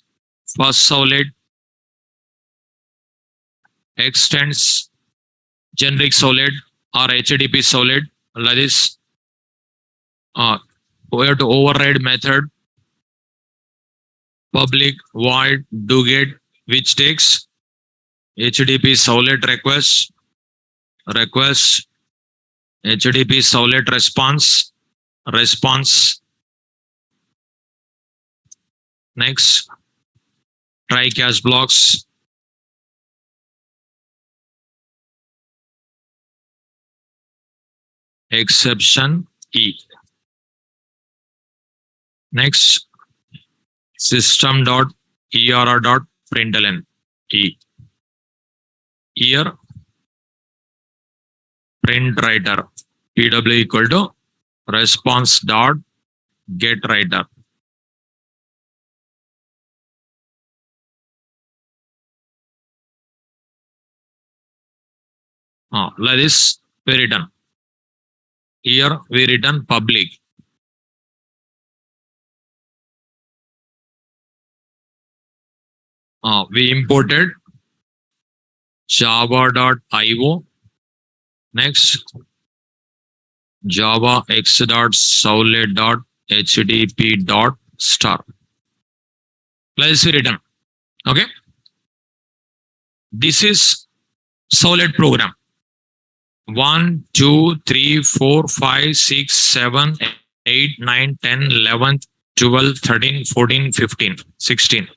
Speaker 1: first solid, extends, generic solid or HTTP solid, like this. We have to override method, public void doGet, which takes HTTP solid request, HTTP solid response. Next, try catch blocks. Exception E. Next, system.err.println E. Here, print writer PW equal to response dot get writer. Like this, we written. Here we written public. We imported java.io. Next, java x.solid.hdp.star. Let's see written. Okay. This is solid program. 1, 2, 3, 4, 5, 6, 7, 8, 9, 10, 11, 12, 13, 14, 15, 16.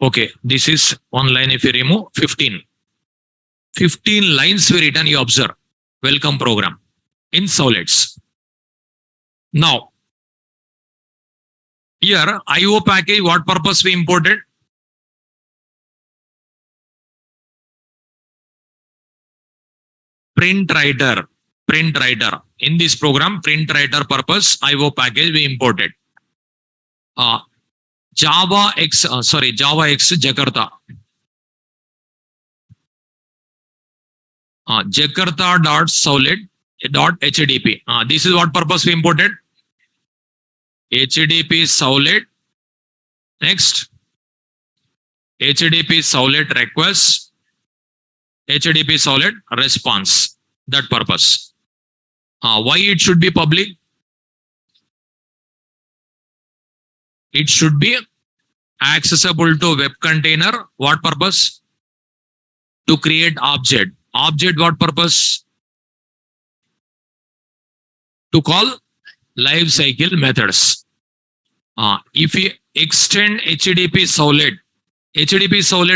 Speaker 1: Okay, this is one line. If you remove 15 lines were written, you observe welcome program in solids. Now, here IO package, what purpose we imported? Print writer. In this program, print writer purpose IO package we imported. Java X Jakarta. Jakarta.solid.hdp. This is what purpose we imported. HTTP solid. Next, HTTP solid request, HTTP solid response. That purpose. Why it should be public? It should be accessible to web container. What purpose? To create object. Object what purpose? To call life cycle methods. If we extend HTTP solid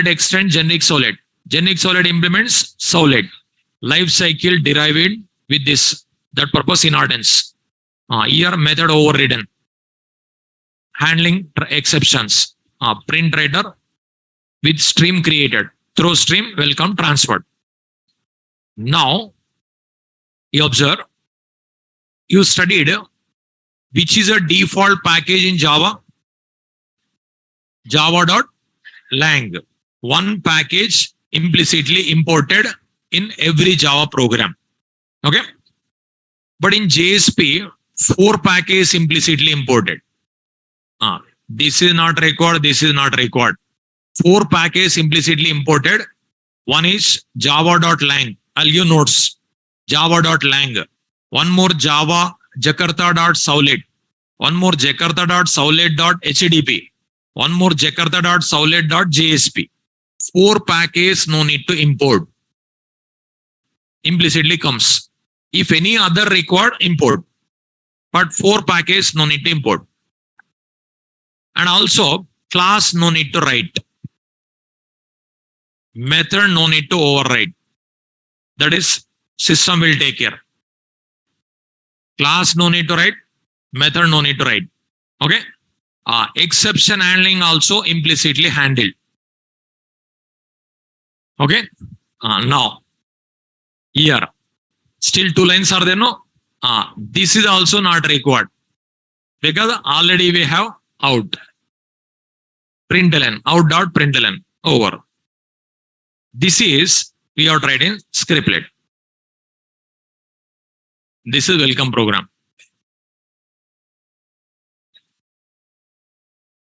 Speaker 1: extend generic solid. Generic solid implements solid. Life cycle derived with this. That purpose inheritance. Here method overridden. Handling exceptions. Print writer with stream created. Through stream welcome transferred. Now, you observe, you studied which is a default package in Java. Java.lang. One package implicitly imported in every Java program. Okay. But in JSP, 4 packages implicitly imported. This is not required. This is not required. 4 packages implicitly imported. One is java.lang. I'll give notes. Java.lang. One more Java Jakarta.solid. One more Jakarta.solid.hdp. One more Jakarta.solid.jsp. 4 packages no need to import. Implicitly comes. If any other required, import. But 4 packages no need to import. And also class no need to write. Method no need to override. That is, system will take care. Class no need to write. Method no need to write. Okay. Exception handling also implicitly handled. Okay. Now, here, still 2 lines are there, no? This is also not required because already we have out. Println, out dot println, over. This is, we are writing scriptlet. This is welcome program.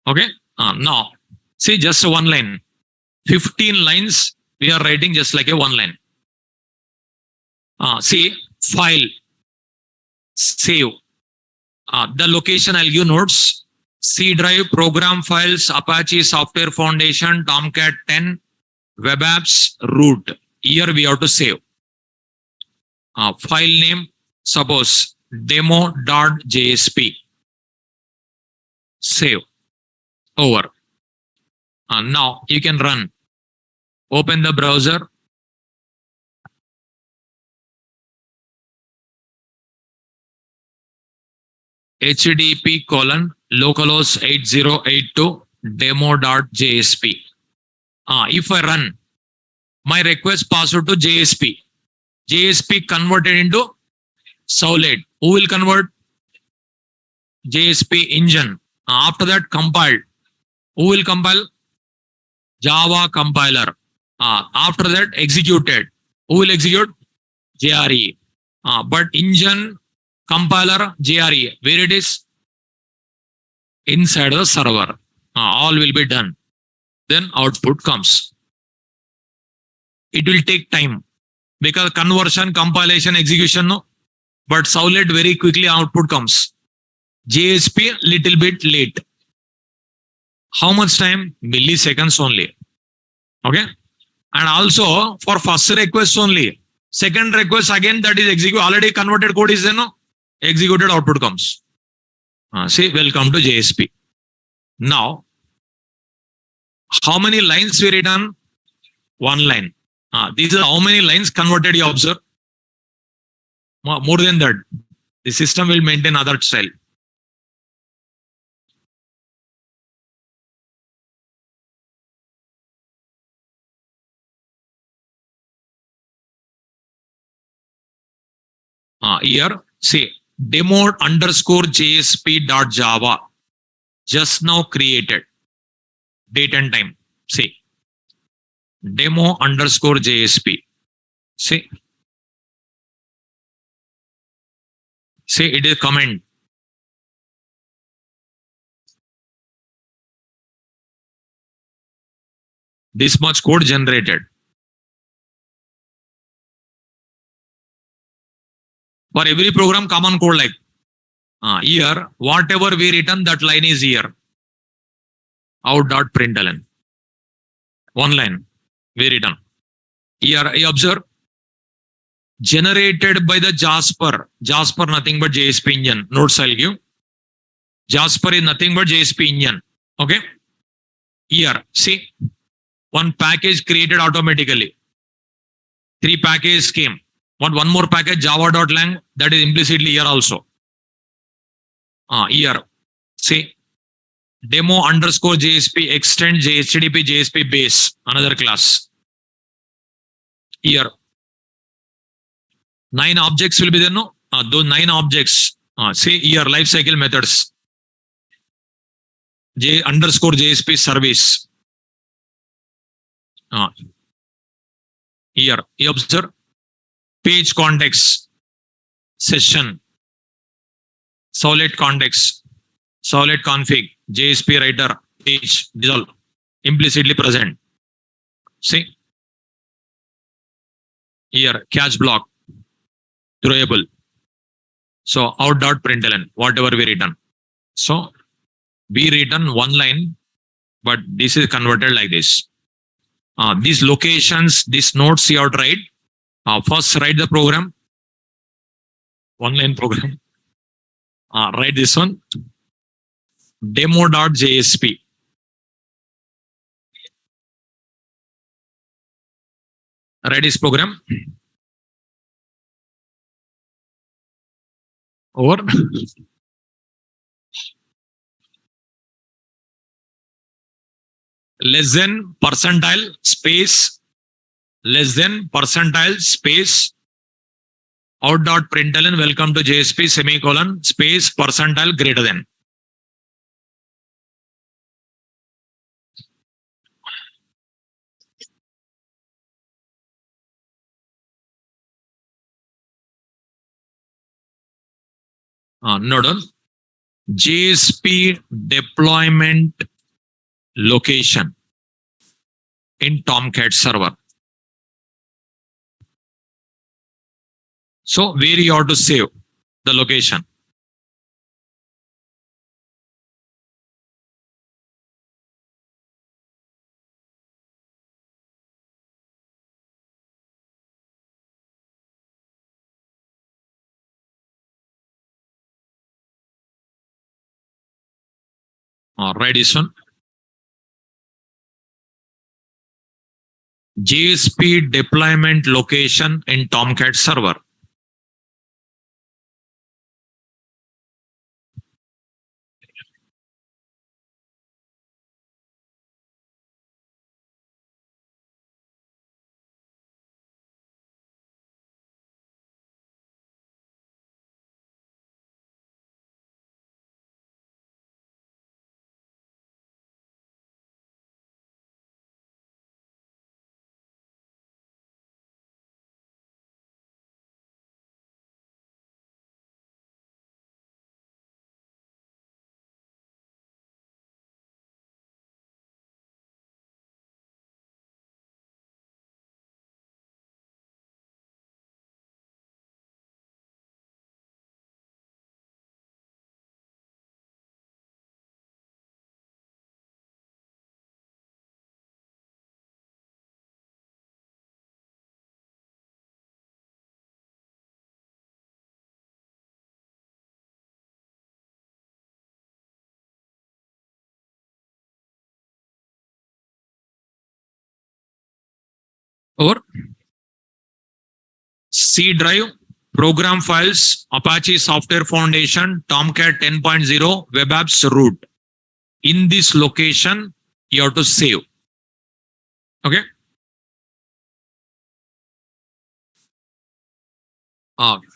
Speaker 1: Okay. Now, see just 1 line. 15 lines we are writing just like a 1 line. See, file, save. The location I'll give notes. C drive, program files, Apache Software Foundation, Tomcat 10, web apps, root. Here we have to save. File name, suppose demo.jsp. Save. Over. Now you can run. Open the browser. http://localhost 8082 demo.jsp. If I run, my request password to JSP. JSP converted into Solid. Who will convert? JSP engine. After that, compiled. Who will compile? Java compiler. After that, executed. Who will execute? JRE. But engine, compiler, JRE. Where it is? Inside the server. All will be done. Then output comes. It will take time because conversion, compilation, execution, no. But Solid very quickly output comes. JSP little bit late. How much time? Milliseconds only. Okay. And also for first request only. Second request again that is execute. Already converted code is there, no? Executed output comes. See, welcome to JSP. Now, how many lines we written? 1 line. These are how many lines converted you observe? More than that. The system will maintain other style. Here, see, demo_jsp.java just now created. Date and time. See, demo_jsp. See, it is comment. This much code generated. For every program, common code like here, whatever we written, that line is here. Out.println. 1 line we written. Here I observe generated by the Jasper. Jasper nothing but JSP engine. Notes I'll give. Jasper is nothing but JSP engine. Okay. Here, see, 1 package created automatically. 3 packages came. One more package, java.lang, that is implicitly here also. Here, see, demo_JSP extend HTTP JSP base, another class. Here, 9 objects will be there, no? Those 9 objects. See here, lifecycle methods. J_JSP service. Here, you observe. Page context, session, Solid context, Solid config, JSP writer, page, these all implicitly present. See, here, catch block, throwable. So, out.println, whatever we written. So, we written 1 line, but this is converted like this. These locations, these nodes you have to write. First, write the program. 1 line program. Write this one. demo.jsp. Write this program. Over. Less than percentile space, less than percentile space, out.println welcome to JSP semicolon space percentile greater than. Note on JSP deployment location in Tomcat server. So where you have to save the location. Write this one. JSP deployment location in Tomcat server. Over. C drive, program files, Apache Software Foundation, Tomcat 10.0, web apps root. In this location, you have to save. Okay.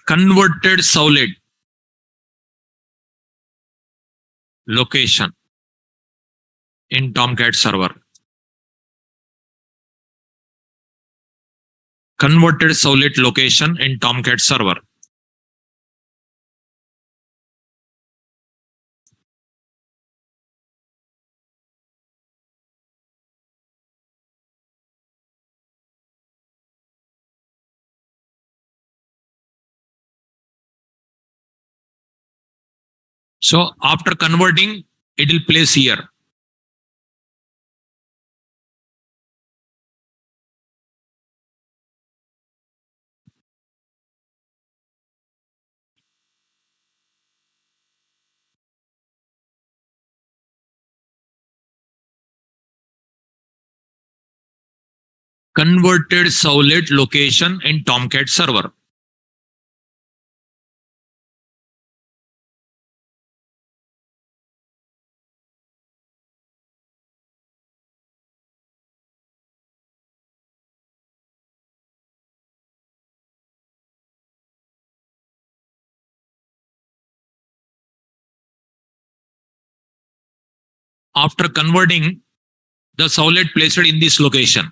Speaker 1: Converted solid location in Tomcat server. Converted solid location in Tomcat server. So after converting, it will place here. Converted solid location in Tomcat server. After converting, the solid placed in this location.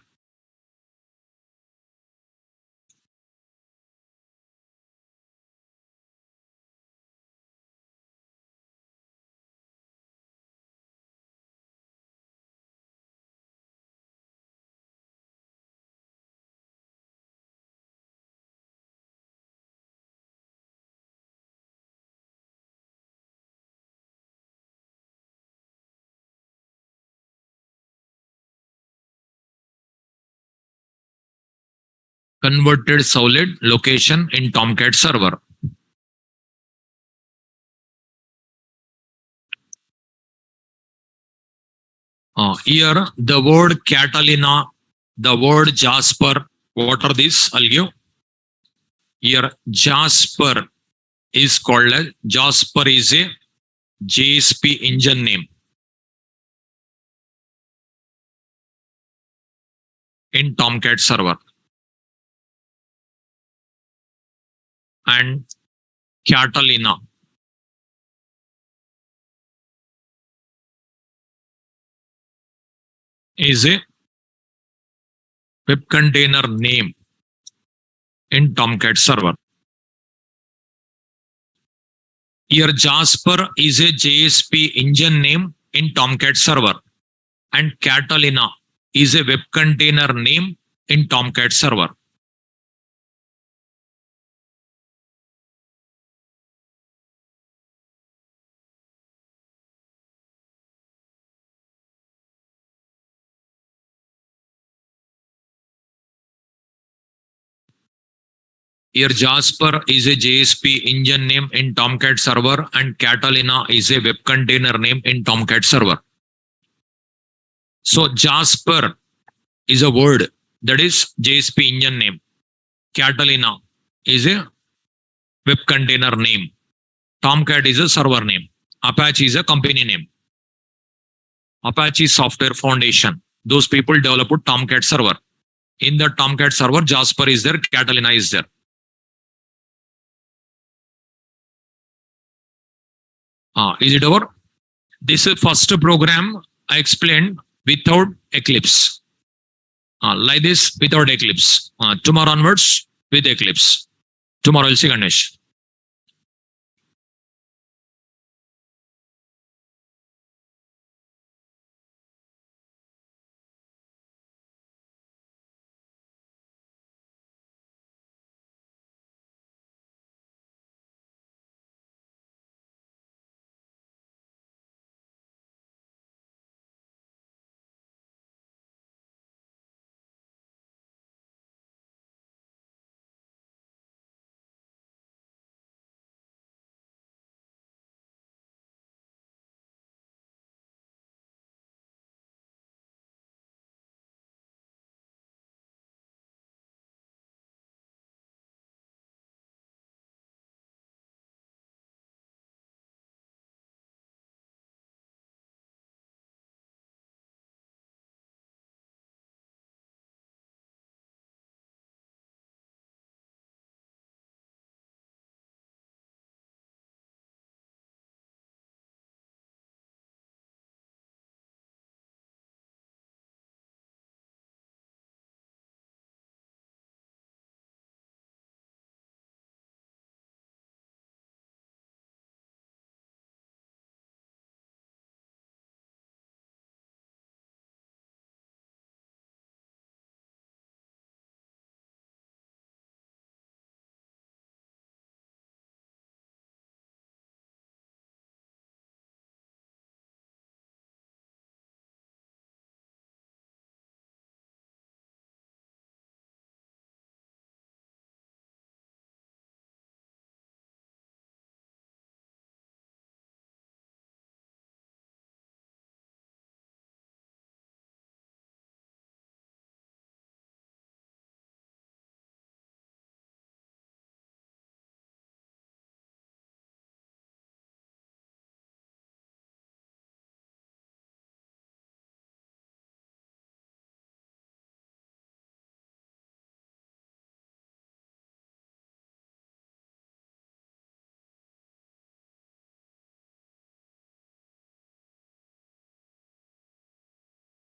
Speaker 1: Converted solid location in Tomcat server. Here, the word Catalina, the word Jasper, what are these? I'll give. Here, Jasper is called as, Jasper is a JSP engine name in Tomcat server. And Catalina is a web container name in Tomcat server. Here, Jasper is a JSP engine name in Tomcat server, and Catalina is a web container name in Tomcat server. Here, Jasper is a JSP engine name in Tomcat server, and Catalina is a web container name in Tomcat server. So, Jasper is a word, that is JSP engine name. Catalina is a web container name. Tomcat is a server name. Apache is a company name. Apache Software Foundation. Those people developed Tomcat server. In the Tomcat server, Jasper is there, Catalina is there. Is it over? This is first program I explained without Eclipse. Like this without Eclipse. Tomorrow onwards with Eclipse. Tomorrow I'll see Ganesh.